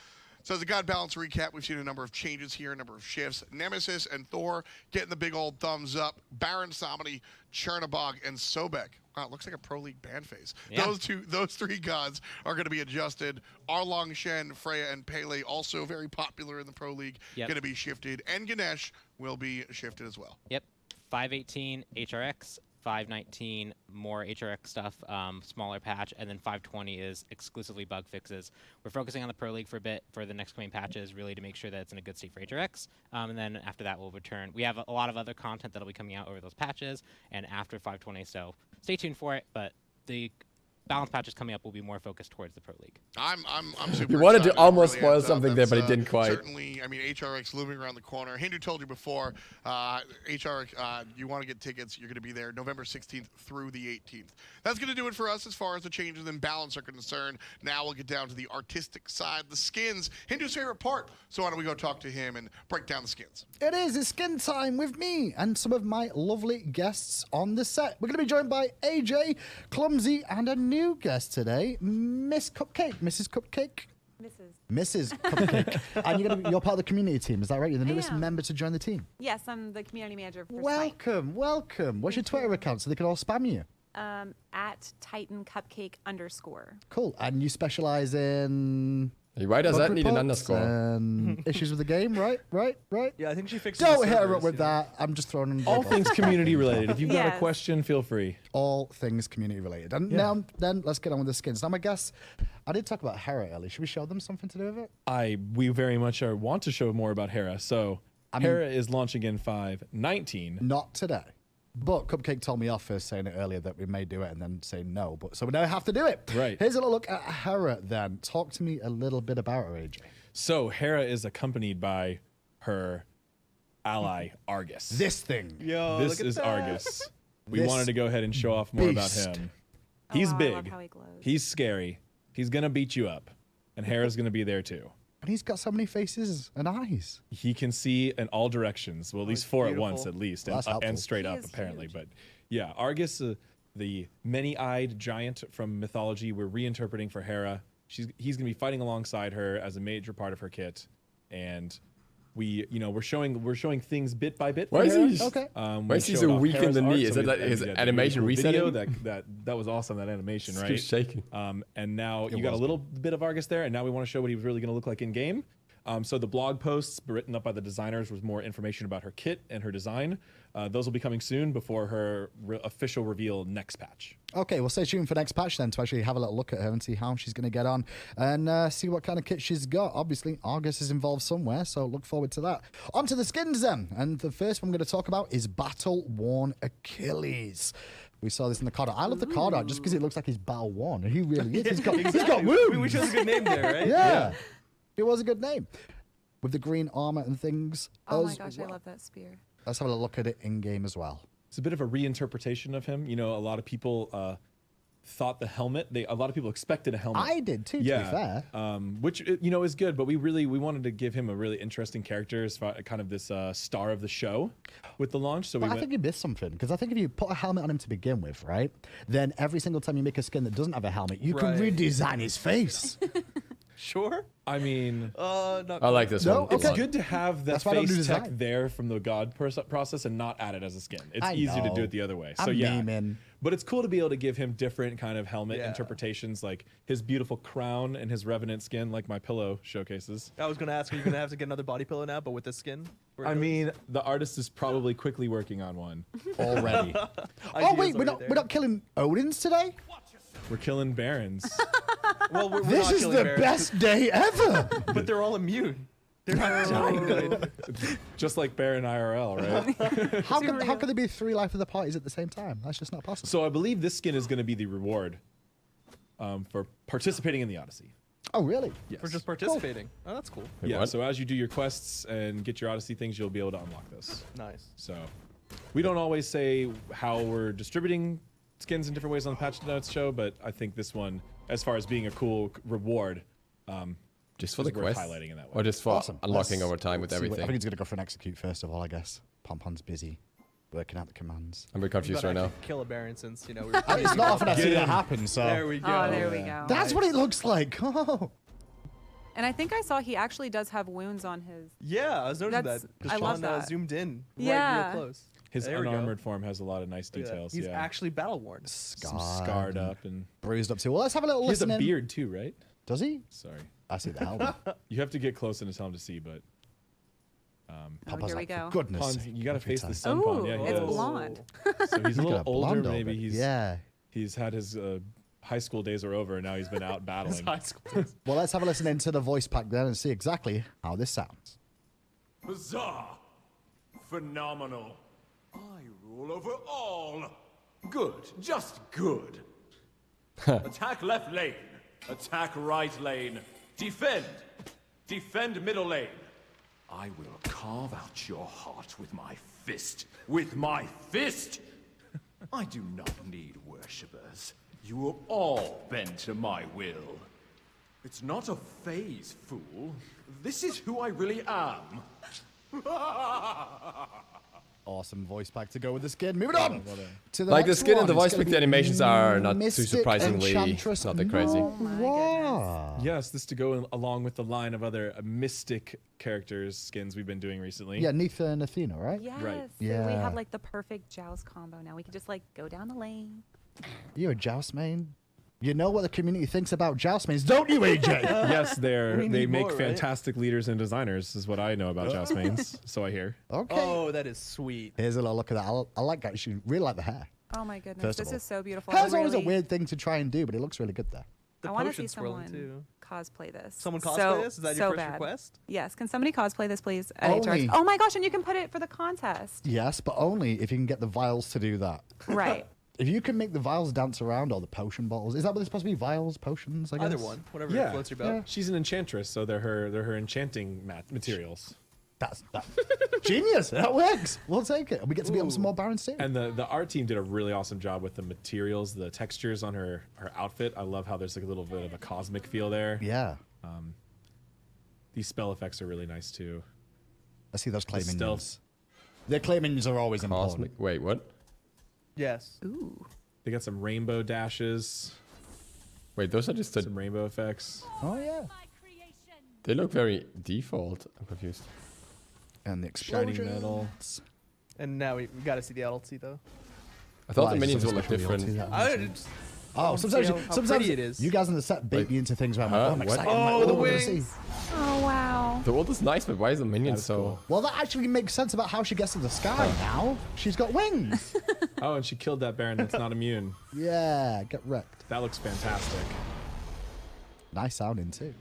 So as a God Balance recap, we've seen a number of changes here, a number of shifts. Nemesis and Thor getting the big old thumbs up. Baron Samedi, Chernobog, and Sobek. Wow, it looks like a Pro League band phase. Yeah. Those 3 gods are going to be adjusted. Arlong, Shen, Freya, and Pele, also very popular in the Pro League, going to be shifted. And Ganesh will be shifted as well. Yep. 518 HRX. 519 more HRX stuff, smaller patch, and then 520 is exclusively bug fixes. We're focusing on the Pro League for a bit for the next coming patches, really to make sure that it's in a good state for HRX. And then after that, we'll return. We have a lot of other content that'll be coming out over those patches and after 520, so stay tuned for it. But the balance patches coming up will be more focused towards the Pro League. I'm super You wanted excited. to almost Really spoil something there, but it didn't quite. Certainly, I mean, HRX looming around the corner. Hindu told you before, HRX, you want to get tickets, you're going to be there November 16th through the 18th. That's going to do it for us as far as the changes in balance are concerned. Now we'll get down to the artistic side, the skins. Hindu's favorite part. So why don't we go talk to him and break down the skins? It is. It's skin time with me and some of my lovely guests on the set. We're going to be joined by AJ, Clumsy, and a new guest today, Mrs. Cupcake. Mrs. Cupcake. And you're part of the community team, is that right? You're the newest am. member to join the team. Yes, I'm the community manager for Smite. Welcome, welcome. What's your Twitter account so they can all spam you? At Titan Cupcake _. Cool. And you specialize in... Why does bug that need an reports underscore? and issues with the game, right? Yeah, I think she fixed Don't hit her up with that. I'm just throwing in All things community related. If you've got a Yes. question, feel free. all things community related. And now, then let's get on with the skins. Now, my guess, I did talk about Hera earlier. Should we show them something to do with it? We very much want to show more about Hera. So Hera is launching in 5/19. Not today. But Cupcake told me off for saying it earlier that we may do it and then say no. But so we now have to do it. Right. Here's a little look at Hera then. Talk to me a little bit about her, AJ. So Hera is accompanied by her ally Argus. This thing. Yo, This look at is that. Argus. We This wanted to go ahead and show off more beast. about him. He's I love big. how he glows. He's scary. He's gonna beat you up, and Hera's gonna be there too. And he's got so many faces and eyes. He can see in all directions. Well, at least he's four beautiful. at once, at least, Well, that's and helpful. straight He up is apparently. huge. But yeah, Argus, the many-eyed giant from mythology, we're reinterpreting for Hera. He's gonna be fighting alongside her as a major part of her kit, and we're showing things bit by bit. Why is he? Okay. Why is he so weak in the knee? Is that like his animation video? resetting? That was awesome. That animation, It's right? just shaking. And now you got a little bit of Argus there, and now we want to show what he's really going to look like in game. So the blog posts written up by the designers was more information about her kit and her design. Those will be coming soon before her official reveal next patch. Okay, we'll stay tuned for next patch then to actually have a little look at her and see how she's going to get on and see what kind of kit she's got. Obviously, Argus is involved somewhere, so look forward to that. On to the skins then. And the first one I'm going to talk about is Battle Worn Achilles. We saw this in the card art. I love the card art just because it looks like he's battle worn. And he really is. He's got wounds. We chose a good name there, right? Yeah. It was a good name. With the green armor and things. Oh my as gosh, well. I love that spear. Let's have a look at it in game as well. It's a bit of a reinterpretation of him. A lot of people thought the helmet. A lot of people expected a helmet. I did too, to be fair. Which is good. But we wanted to give him a really interesting character as far, kind of this star of the show with the launch. So But I think you missed something, because I think if you put a helmet on him to begin with, right, then every single time you make a skin that doesn't have a helmet, you can Right. redesign his face. Sure. I mean, Not I like this No, one. a it's okay. lot. good to have that That's why I don't do face tech design. there from the God process and not add it as a skin. It's I easier to do know. it the other way. So I'm yeah, memeing. but it's cool to be able to give him different kind of helmet Yeah. interpretations, like his beautiful crown and his revenant skin, like my pillow showcases. I was gonna ask, are you gonna have to get another body pillow now, but with the skin? I mean, the artist is probably quickly working on one. Already. Oh, Ideas wait, we're already not not killing Odins today? We're killing barons. Well, we're This not is killing the bears, best day ever. but they're all immune. They're not dying. Just like Baron IRL, right? How could there be 3 life of the parties at the same time? That's just not possible. So I believe this skin is going to be the reward for participating in the Odyssey. Oh, really? Yes. For just participating. Oh, that's cool. Wait, Yeah, what? so as you do your quests and get your Odyssey things, you'll be able to unlock this. Nice. So we don't always say how we're distributing skins in different ways on the Patch Notes show, but I think this one, as far as being a cool reward, Just for is the worth quest? highlighting in that way. Or just for Awesome. unlocking Let's over time with see what- I everything? think he's going to go for an execute first of all, I guess. Pompon's busy working out the commands. I'm a bit confused But right I now. could kill a baron since, we were It's not often I see that happen, so. There we go. Oh, there we go. That's what it looks like. Oh. And I think I saw he actually does have wounds on his. Yeah, I was noticing That's- that. I Because love Sean that. zoomed in Yeah. real close. His There we go. unarmored form has a lot of nice Look at that. details. He's yeah. actually battle worn. Some scarred up and Bruised up too. Well, let's have a little he has a listen in. beard too, right? Does he? Sorry, I see the helmet. you have to get close in his helm to see, but Papa's here we like, go. for goodness Pons, sake, you got to every face time. the sun Pon. Ooh, Yeah, he it's does. blonde. So he's a He's got little a older. blonde Maybe over. he's Yeah. he's had his high school days are over, and now he's been out battling. High school. Well, let's have a listen into the voice pack then and see exactly how this sounds. Bizarre. Phenomenal. I rule over all. Good. Just good. Attack left lane. Attack right lane. Defend. Defend middle lane. I will carve out your heart with my fist. With my fist! I do not need worshippers. You will all bend to my will. It's not a phase, fool. This is who I really am. Awesome voice pack to go with the skin. Moving on to the Like the next skin and the one. It's voice pack, gonna the be animations are not too Mystic surprisingly Enchantress not that crazy. Oh my goodness. Yes, this to go along with the line of other mystic characters skins we've been doing recently. Yeah, Neitha and Athena, right? Yes. Right. So we Yeah. have like the perfect Joust combo now. We can just like go down the lane. You're a Joust main. You know what the community thinks about Joust mains, don't you, AJ? Yes, We they need make more, right? fantastic leaders and designers, is what I know about Joust mains. So I hear. Okay. Oh, that is sweet. Here's a little look at that. I like that. You really like the hair. Oh my goodness. First of This all. is so beautiful. Hair's I always a really- weird thing to try and do, but it looks really good there. The I want to see potion swirling someone too. cosplay this. Someone cosplay so, this? Is that so your first bad. request? Yes. Can somebody cosplay this, please? At Only- HRX? Oh my gosh, and you can put it for the contest. Yes, but only if you can get the vials to do that. Right. If you can make the vials dance around, or the potion bottles, is that what they're supposed to be? Vials, potions, I guess? Either one. Whatever Yeah. floats your boat. Yeah. She's an enchantress, so they're her enchanting materials. That's genius. That works. We'll take it. We get to be on some Ooh. more Baron too. And the art team did a really awesome job with the materials, the textures on her outfit. I love how there's like a little bit of a cosmic feel there. Yeah. These spell effects are really nice too. I see those clay The minions. stealth. The clay minions are always important. Cosmic. Wait, what? Yes. Ooh. They got some rainbow dashes, Wait, those are just the. some rainbow effects. Oh yeah. They look very default. I'm confused. And the Shining explosions. metal. And now we got to see the LT though. I thought Why? the Is minions there would look special realty different. that I happens? just, Oh, sometimes, see you, how sometimes pretty it is. you guys in the set bait Like- me into things where I'm Huh? like, oh, I'm What? excited. Oh, I'm like, the what we're gonna see. wings. Oh wow. The world is nice, but why is the minions so? Well, that actually makes sense about how she gets to the sky now. She's got wings. Oh, and she killed that Baron that's not immune. Yeah, get wrecked. That looks fantastic. Nice sounding too.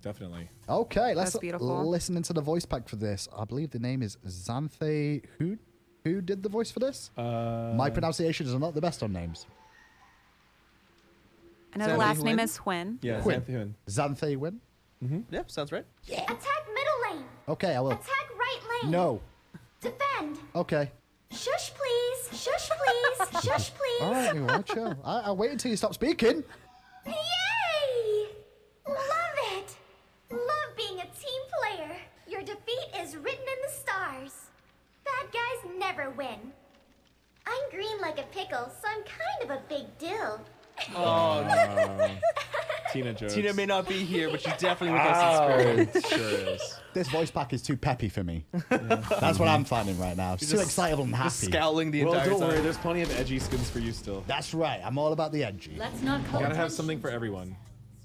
Definitely. Okay, let's That's beautiful. listen into the voice pack for this. I believe the name is Xanthe. Who did the voice for this? My pronunciations are not the best on names. I know the Xanthi last name Huynh? is Huynh. Yeah, Quinn. Xanthian. Xanthe Win. Yep, sounds right. Attack middle lane. Okay, I will. Attack right lane. No. Defend. Okay. Shush, please. Shush, please. Shush, please. All right, you watch out. I'll wait until you stop speaking. Yay! Love it. Love being a team player. Your defeat is written in the stars. Bad guys never win. I'm green like a pickle, so I'm kind of a big deal. Tina jokes. Tina may not be here, but she's definitely with us in spirit. Sure is. This voice pack is too peppy for me. That's what I'm finding right now. It's too just- excitable and Just happy. scowling the Well, entire don't worry. time. There's plenty of edgy skins for you still. That's right. I'm all about the edgy. Let's not call Gotta have something for everyone.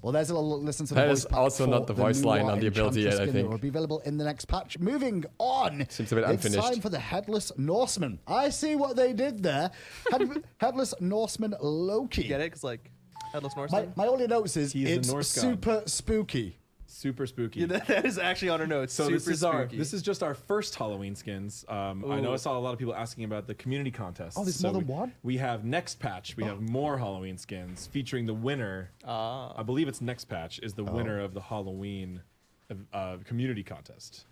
Well, there's a little listen to the That voice is pack also for not the voice new line on the ability Enchantress yet, I skin that think. will be available in the next patch. Moving on. Seems a bit It's unfinished. time for the Headless Norseman. I see what they did there. Headless Norseman Loki. Get it? Because, like, Headless North. My only notes is He's the it's Norse god. super spooky. Super spooky. Yeah, that is actually on our notes. So Super this is spooky. this is just our first Halloween skins. I know I saw a lot of people asking about the community contest. Oh, there's more than one? We have next patch. We have more Halloween skins featuring the winner. I believe it's next patch is the winner of the Halloween community contest,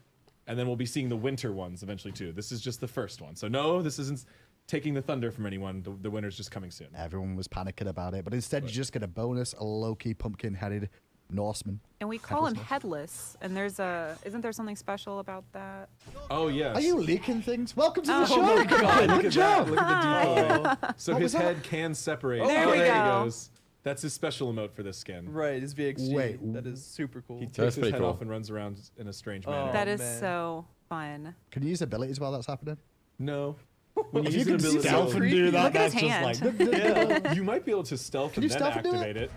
and then we'll be seeing the winter ones eventually too. This is just the first one. So no, this isn't taking the thunder from anyone. The winner's just coming soon. Everyone was panicking about it, but instead you just get a bonus Loki pumpkin-headed Norseman. And we call him headless. And isn't there something special about that? Oh yes. Are you leaking things? Welcome to the Oh show. Oh my God! Look Good at job. that! Look at the decoy. So What his was that? head can separate. There oh, we there go. he goes. That's his special emote for this skin. Right, it's VXG. Wait, that is super cool. He takes That's his pretty head cool. off and runs around in a strange Oh. manner. That is man. so fun. Can you use abilities while that's happening? No. When If use you an can ability, stealth and do creepy. that, Look at that's his just hand. like... yeah, you might be able to stealth Can and you then stealth and do it? activate it.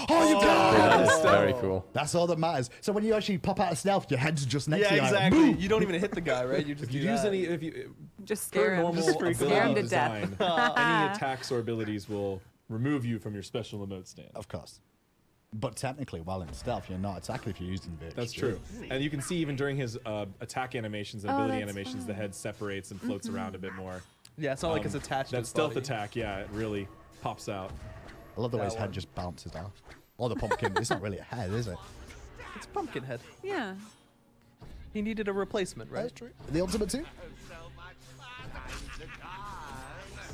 Oh, you That can! is very cool. That's all that matters. So when you actually pop out of stealth, your head's just next Yeah, to you. like, exactly. boom. You don't even hit the guy, right? You just If you do use that. any, if you Just per scare him. normal Just scare him ability to death. design, any attacks or abilities will remove you from your special emote stand. Of course. But technically, while in stealth, you're not attacking if you're using Vix. That's true. And you can see even during his attack animations and Oh, ability that's animations, the fun. head separates and floats around a bit more. Yeah, it's not like it's attached to That his stealth body. attack, yeah, it really pops out. I love the way That his head one. just bounces off. Or the pumpkin. It's not really a head, is it? It's Pumpkinhead. Yeah. He needed a replacement, right? That's true. The ultimate too?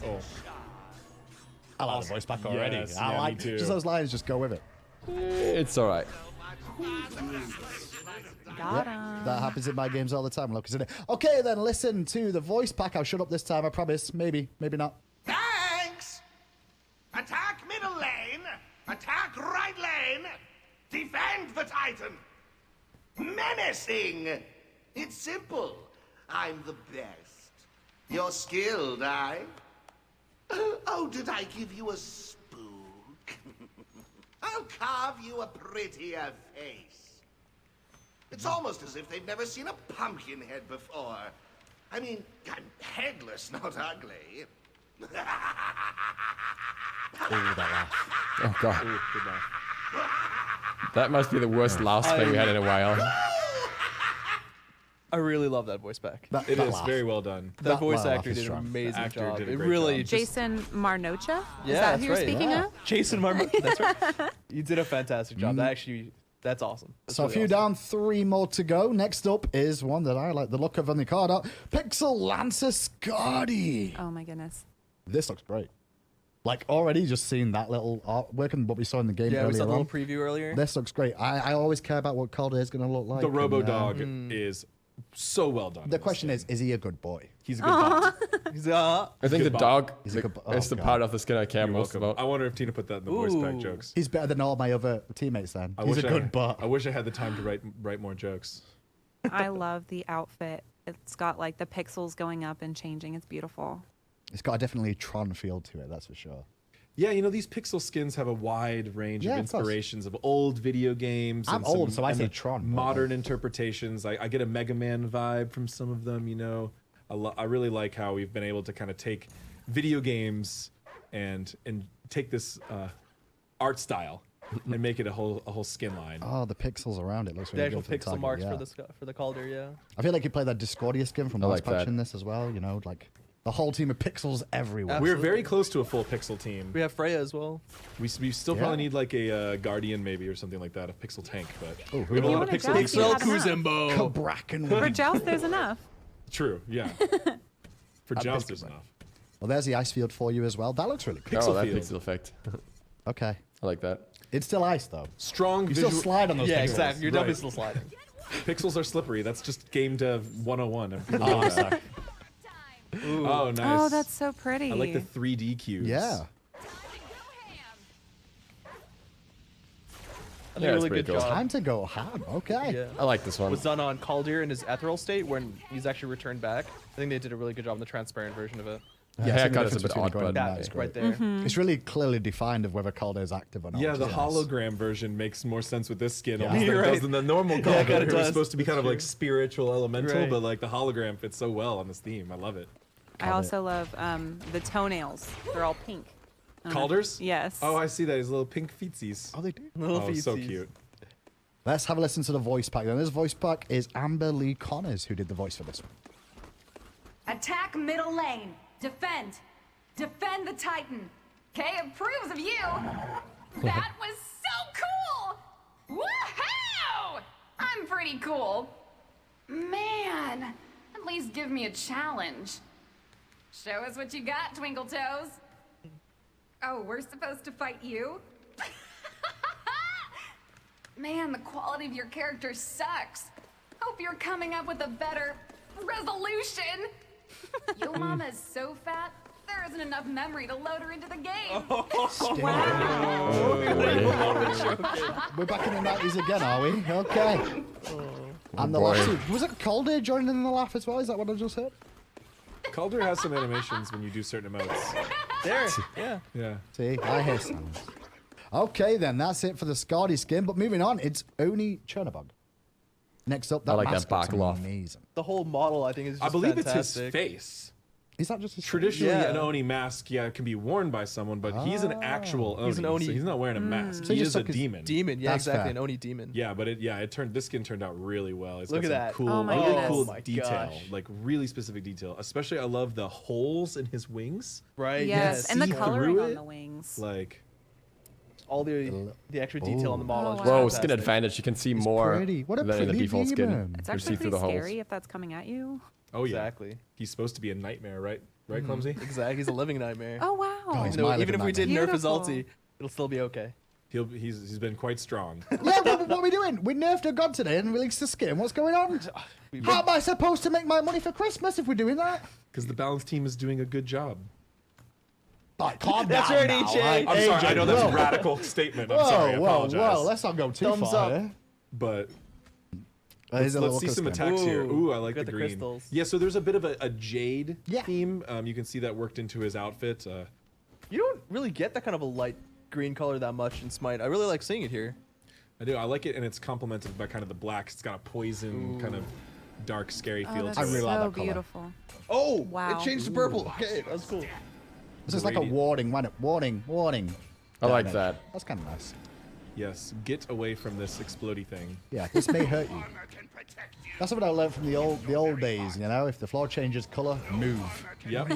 Oh, I like the voice back already. Yes, I yeah, like me too. just those lines, just go with it. It's alright. Got him. That happens in my games all the time, look, isn't it? Okay, then listen to the voice pack. I'll shut up this time, I promise. Maybe, maybe not. Thanks! Attack middle lane! Attack right lane! Defend the Titan! Menacing! It's simple. I'm the best. You're skilled, Oh, did I give you a spook? I'll carve you a prettier face. It's almost as if they've never seen a pumpkin head before. I mean, I'm headless, not ugly. Oh, that laugh. Oh, God. Ooh, good laugh. That must be the worst laugh spell we had in a while. I really love that voice back. It is very well done. That voice laugh actor is did an strong. amazing Actor job. did a It great really job. just Jason Marnocha? Is Yeah, that that's who you're right. speaking Yeah. of? Jason Marmot. That's right. You did a fantastic job. That actually, that's awesome. That's So a really few awesome. down, 3 more to go. Next up is one that I like the look of on the card art. Pixel Lancer Scotty. Oh my goodness. This looks great. Like already just seeing that little artwork and what we saw in the game Yeah, we saw earlier the little on. preview earlier. This looks great. I always care about what Calder is going to look like. The Robo and, Dog is so well done. The in this question game. is he a good boy? He's a good dog. He's, I think Good the bot. dog He's a good bot. is Oh, the God. part of the skin I care You're most welcome. about. I wonder if Tina put that in the voice pack Ooh. jokes. He's better than all my other teammates then. He's a good bot. I wish I had the time to write more jokes. I love the outfit. It's got like the pixels going up and changing. It's beautiful. It's got a definitely Tron feel to it, that's for sure. Yeah, you know, these pixel skins have a wide range Yeah, of of course. inspirations of old video games. I'm and old, so I and say the Tron, but Modern like- interpretations. I get a Mega Man vibe from some of them, you know. I really like how we've been able to kind of take video games and take this art style and make it a whole skin line. Oh, the pixels around it looks the really actual good for the pixel target, marks yeah. for the Calder, yeah. I feel like you play that Discordia skin from I last like patch that. in this as well, you know, like the whole team of pixels everywhere. We're very close to a full pixel team. We have Freya as well. We still Yeah. probably need like a Guardian maybe or something like that, a pixel tank. But Ooh, we have a who lot of wanna pixel joust? You tanks. have enough. Kuzembo. Bracken. For Joust, there's enough. True, yeah. For At Joust, this there's point. enough. Well, there's the ice field for you as well. That looks really cool. Oh, that field. pixel effect. Okay. I like that. It's still ice, though. Strong You visual. still slide on those Yeah, pixels. exactly. You're definitely Right. still sliding. Pixels are slippery. That's just game dev 101. And people know that. Ooh. Oh, nice. Oh, that's so pretty. I like the 3D cubes. Yeah. I Yeah, did a it's really pretty good cool. job. Time to go ham. Okay. Yeah. I like this one. Was done on Calder in his ethereal state when he's actually returned back. I think they did a really good job in the transparent version of it. The I think the haircut is a difference bit between odd, the green and but Yeah, that is it's right great. there. It's really clearly defined of whether Calder is active or not. Yeah, which the is nice. hologram version makes more sense with this skin Yeah. almost You're than it right. does in the normal Yeah, Calder. it kinda It's does. supposed to be kind of That's like true. spiritual elemental, Right. but like the hologram fits so well on this theme. I love it. I also love the toenails. They're all pink. Calders? Yes. Oh, I see that. His little pink feetsies. Oh, they do. Little Oh, so feetsies. cute. Let's have a listen to the voice pack. Then this voice pack is Amber Lee Connors who did the voice for this one. Attack middle lane. Defend. Defend the Titan. Okay, approves of you. That was so cool. Woohoo! I'm pretty cool. Man, at least give me a challenge. Show us what you got, Twinkle Toes. Oh, we're supposed to fight you? Man, the quality of your character sucks. Hope you're coming up with a better resolution. Yo mama's so fat, there isn't enough memory to load her into the game. We're back in the 90s again, are we? Okay. And the boy. last two. Was it Calder joining in the laugh as well? Is that what I just heard? Calder has some animations when you do certain emotes. There. Yeah. Yeah. See, I hear sounds. Okay, then that's it for the Scardy skin. But moving on, it's Oni Chernobog. Next up, that I like that mask looks back loft. amazing. The whole model, I think, is just I believe fantastic. it's his face. Is that just his Traditionally, Yeah. an Oni mask, can be worn by someone, but he's an actual Oni. He's an Oni. So he's not wearing a mask. So he he is just a took his demon. Demon, yeah, That's exactly. fair. An Oni demon. Yeah, but this skin turned out really well. It's Look got at some that. cool, Oh my really goodness. cool Oh my detail, gosh. like really specific detail. Especially, I love the holes in his wings. Right? Yes, and the see coloring through on it? the wings. Like, All the extra detail on the model. Oh, is wow. just Whoa, skin fantastic. advantage. You can see It's more pretty. What a than in the pretty default skin. demon. It's You actually see through pretty the holes. scary if that's coming at you. oh yeah, Exactly. he's supposed to be a nightmare, right? Right, Clumsy? Exactly. He's a living nightmare. Oh wow. Oh, he's No, my even living if we did nightmare. nerf his Beautiful. ulti, it'll still be okay. He's been quite strong. Yeah, what are we doing? We nerfed a god today and released a skin. What's going on? How am I supposed to make my money for Christmas if we're doing that? Because the balance team is doing a good job. But calm That's down right, now, AJ. right? I'm sorry, I know that's whoa. a radical statement. I'm Whoa, sorry, I whoa, apologize. whoa, let's not go too Thumbs far. up. eh? But Here's a let's little see some custom. attacks here. Ooh, Ooh, I like got the the green. crystals. Yeah, so there's a bit of a jade Yeah. theme. You can see that worked into his outfit. You don't really get that kind of a light green color that much in Smite. I really like seeing it here. I do. I like it, and it's complemented by kind of the black. It's got a poison kind of dark, scary feel That's to I it. really so like that color. beautiful. Oh, Wow. it changed to purple. Okay, that's cool. This is like a Radiant. warning, right? Warning, warning. I like Damage. that. That's kind of nice. Yes, get away from this explodey thing. Yeah, this may hurt you. That's something I learned from the old days. You know, if the floor changes color, move. Yep.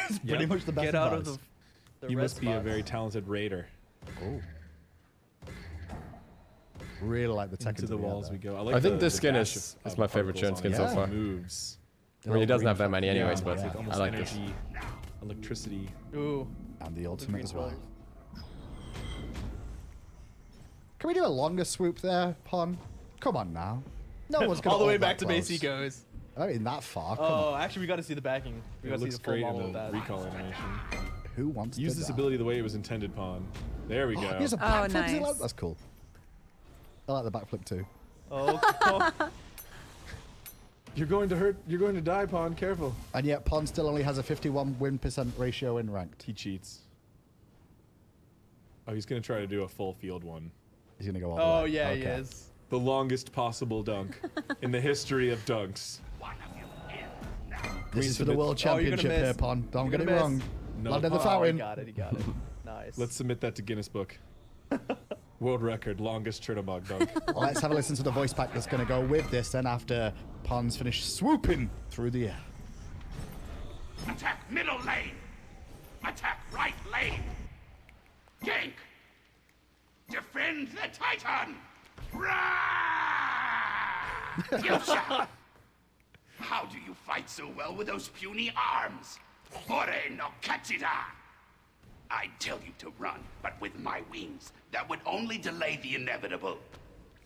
It's pretty much the best Get out of advice. the You red must be a spots. very talented raider. Oh. Really like the tech Into the walls we go. I, like I think the this skin dash is of my favorite particles Churn on skin it. so Yeah. far. Moves. I mean, he doesn't have that many anyways, Yeah, but yeah. Like I almost like this. energy, electricity. Ooh. And the the ultimate green as well. colors. Can we do a longer swoop there, Pon? Come on now. No one's gonna All the way hold that back to close. base he goes. I mean, that far. Come Oh, on. actually, we got to see the backing. We It got to see looks the full great model in of the that. recall animation. Who wants Use to this die? ability the way it was intended, Pawn. There we go. Here's a Oh, backflip. nice. That's cool. I like the backflip too. Oh, You're going to hurt. You're going to die, Pawn. Careful. And yet, Pon still only has a 51 win % ratio in ranked. He cheats. Oh, he's going to try to do a full field one. He's gonna go all the oh way. yeah, he Okay. is. The longest possible dunk in the history of dunks. This is for the submit- World Oh, you're gonna Championship here, miss. Pon. Don't You're get it gonna miss. wrong. No. Land in the Oh, he fountain. got it. He got it. Nice. Let's submit that to Guinness Book. World record, longest Chernobog dunk. Let's have a listen to the voice pack that's gonna go with this then after Pon's finished swooping through the air. Attack middle lane. Attack right lane. Gank. Defend the Titan. Rah! Yosha! How do you fight so well with those puny arms? Ore no Kachida! I'd tell you to run, but with my wings, that would only delay the inevitable.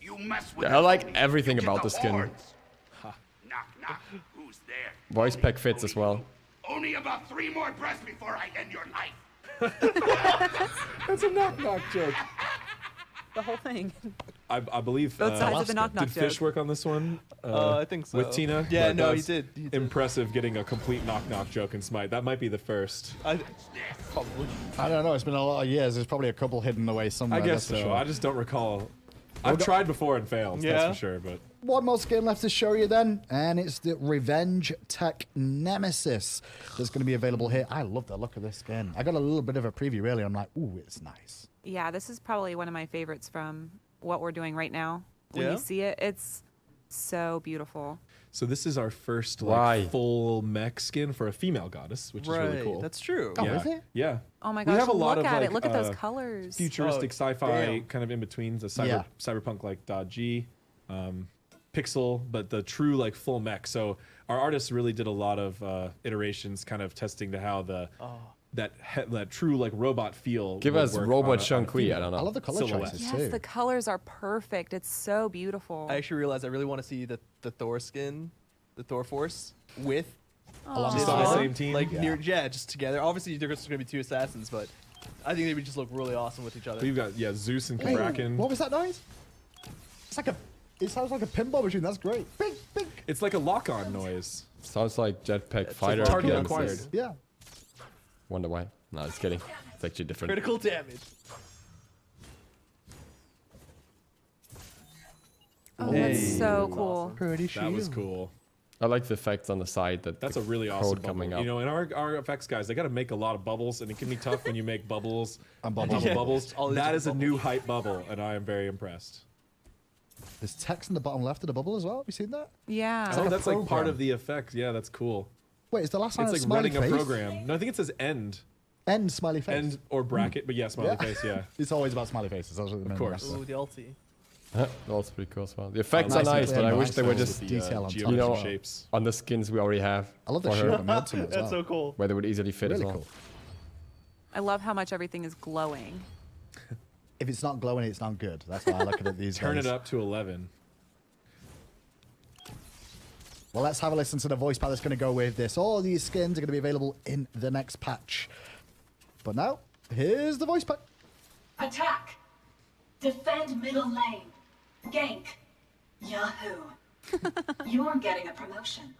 You mess with Yeah, I like enemy, everything you get about the skin. horns. Knock, knock. Who's there? Voice pack fits as well. Only about 3 more breaths before I end your life. That's a knock-knock joke. The whole thing. I believe. Both sides of the knock-knock Did Fish joke. work on this one? I think so. With Tina? Yeah, But no, he that's did. He did. Impressive getting a complete knock-knock joke in Smite. That might be the first. Probably. I don't know. It's been a lot of years. There's probably a couple hidden away somewhere. I guess that's for so. sure. I just don't recall. I've tried before and failed, Yeah. that's for sure. But One more skin left to show you then, and it's the Revenge Tech Nemesis that's going to be available here. I love the look of this skin. I got a little bit of a preview, really. I'm like, ooh, it's nice. Yeah, this is probably one of my favorites from what we're doing right now. When Yeah? you see it, it's so beautiful. so this is our first Why? full mech skin for a female goddess, which is really cool. That's true. Oh, yeah. is it? Yeah. Oh my We gosh, have a lot look of, at like, it. Look at those colors. Futuristic Oh, sci-fi damn. kind of in between the Yeah. cyberpunk like .g, pixel, but the true like full mech. So our artists really did a lot of iterations, kind of testing to how the that true like robot feel. Give would us work robot on a Shang-Kui, I don't know. I love the color Silhouette. choices, Yes, too. the colors are perfect. It's so beautiful. I actually realized I really want to see the THOR skin, the THOR Force with Just on the same team. like near just together. Obviously, there's going to be 2 assassins, but I think they would just look really awesome with each other. We've got Zeus and Wait, Kraken. what was that noise? It's like it sounds like a pinball machine. That's great. Bing, bing. It's like a lock-on noise. Sounds like jetpack fighter. like Target Nemesis. acquired. Yeah. Wonder why? No, just kidding. It's actually different. Critical damage. Oh, that's so cool. awesome. Pretty That was cool. I like the effects on the side that That's the a really code awesome coming bubble. up. You know, and our effects guys, they got to make a lot of bubbles, and it can be tough when you make bubbles And on bubbles. top of bubbles. All these That different is a new hype bubble, and I am very impressed. There's text in the bottom left of the bubble as well. Have you seen that? Yeah. Oh, like a that's like part program. of the effect. Yeah, that's cool. Wait, is the last line It's a like smiley running face? a program. No, I think it says end. End smiley face. End or bracket, but yeah, smiley Yeah. face, yeah. It's always about smiley faces. That's what the main course. wrestler. Ooh, the ulti. That's pretty cool as well. The effects nice are and nice, clear but I and wish nice they were with just the detail on top. you know, shapes. on the skins we already have. I love the for shield her, on the ultimate as That's well. so cool. where they would easily fit Really as well. cool. I love how much everything is glowing. if it's not glowing, it's not good. That's how I look at it these Turn days. it up to 11. Well, let's have a listen to the voice pack that's going to go with this. All these skins are going to be available in the next patch. But now, here's the voice pack. Attack. Defend middle lane. Gank. Yahoo. You're getting a promotion.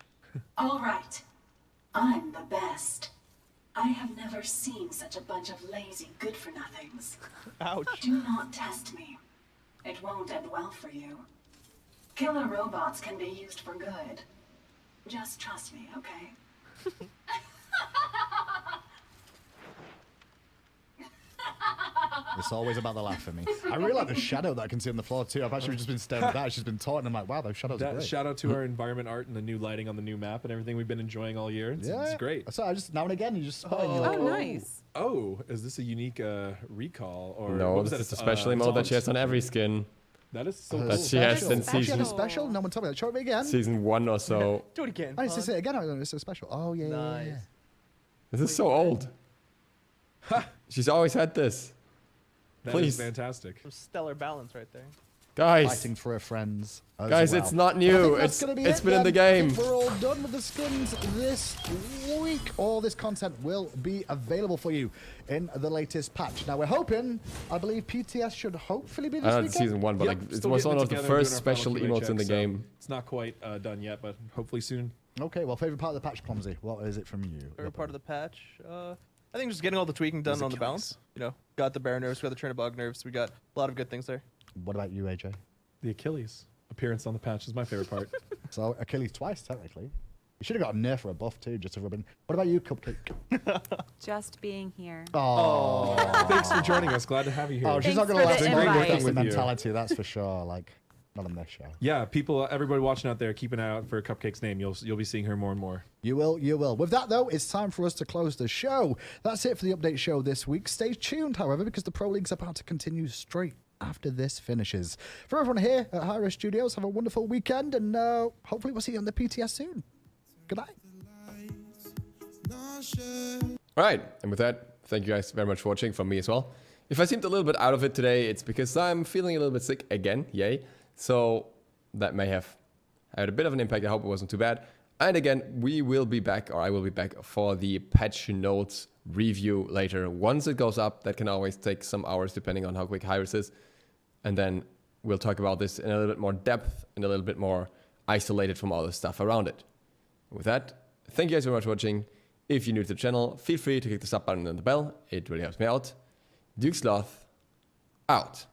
All right. I'm the best. I have never seen such a bunch of lazy good-for-nothings. Ouch. Do not test me. It won't end well for you. Killer robots can be used for good. Just trust me, okay? It's always about the laugh for me. I really like the shadow that I can see on the floor too. I've actually just been staring at that. She's been talking. I'm like, wow, those shadows are great. Shout out to our environment art and the new lighting on the new map and everything we've been enjoying all year. It's great. So I just now and again you just spot it and you're like, nice. Oh, is this a unique recall or No, what was this that? is a special emote that she has on every skin. That is so That cool. she has since She had a season special? No one told me that. Show it again. season 1 or so. Do it again. Oh, it's it again. Oh, it's a special. Oh, yeah. Nice. Yeah. This is so old. She's always had this. That Please. is fantastic. Some stellar balance right there. Guys, Fighting for her friends. as guys, well. it's not But I think new. that's gonna be It's it been in the then. I game. think we're all done with the skins this week. All this content will be available for you in the latest patch. Now we're hoping, I believe PTS should hopefully be this I know weekend. it's season 1, but Yep, like it still was getting one it of the together, first doing our final special QA emotes in the check, so game. It's not quite done yet, but hopefully soon. Okay, well, favorite part of the patch, Clumsy. What is it from you? Favorite part of the patch? I think just getting all the tweaking done on the balance. You know, got the bear nerfs, we got the Trinibog nerfs, we got a lot of good things there. What about you, AJ? The Achilles appearance on the patch is my favorite part. So Achilles twice, technically. You should have got a nerf or a buff too, just to rub in. What about you, Cupcake? Just being here. Oh, Thanks for joining us. Glad to have you here. oh, she's Thanks not going to for let the me invite. that's the With you. mentality, that's for sure. Like, not on this show. Yeah, people, everybody watching out there, keep an eye out for Cupcake's name. You'll be seeing her more and more. You will, you will. With that, though, it's time for us to close the show. That's it for the update show this week. Stay tuned, however, because the Pro League's about to continue straight after this finishes. For everyone here at Hi-Res Studios, have a wonderful weekend, and hopefully we'll see you on the PTS soon. Good night. All right, and with that, thank you guys very much for watching from me as well. If I seemed a little bit out of it today, it's because I'm feeling a little bit sick again, yay. So that may have had a bit of an impact. I hope it wasn't too bad. And again, we will be back, or I will be back for the patch notes review later. Once it goes up, that can always take some hours depending on how quick Hi-Res is. And then we'll talk about this in a little bit more depth and a little bit more isolated from all the stuff around it. With that, thank you guys very much for watching. If you're new to the channel, feel free to click the sub button and the bell. It really helps me out. DukeSloth, out.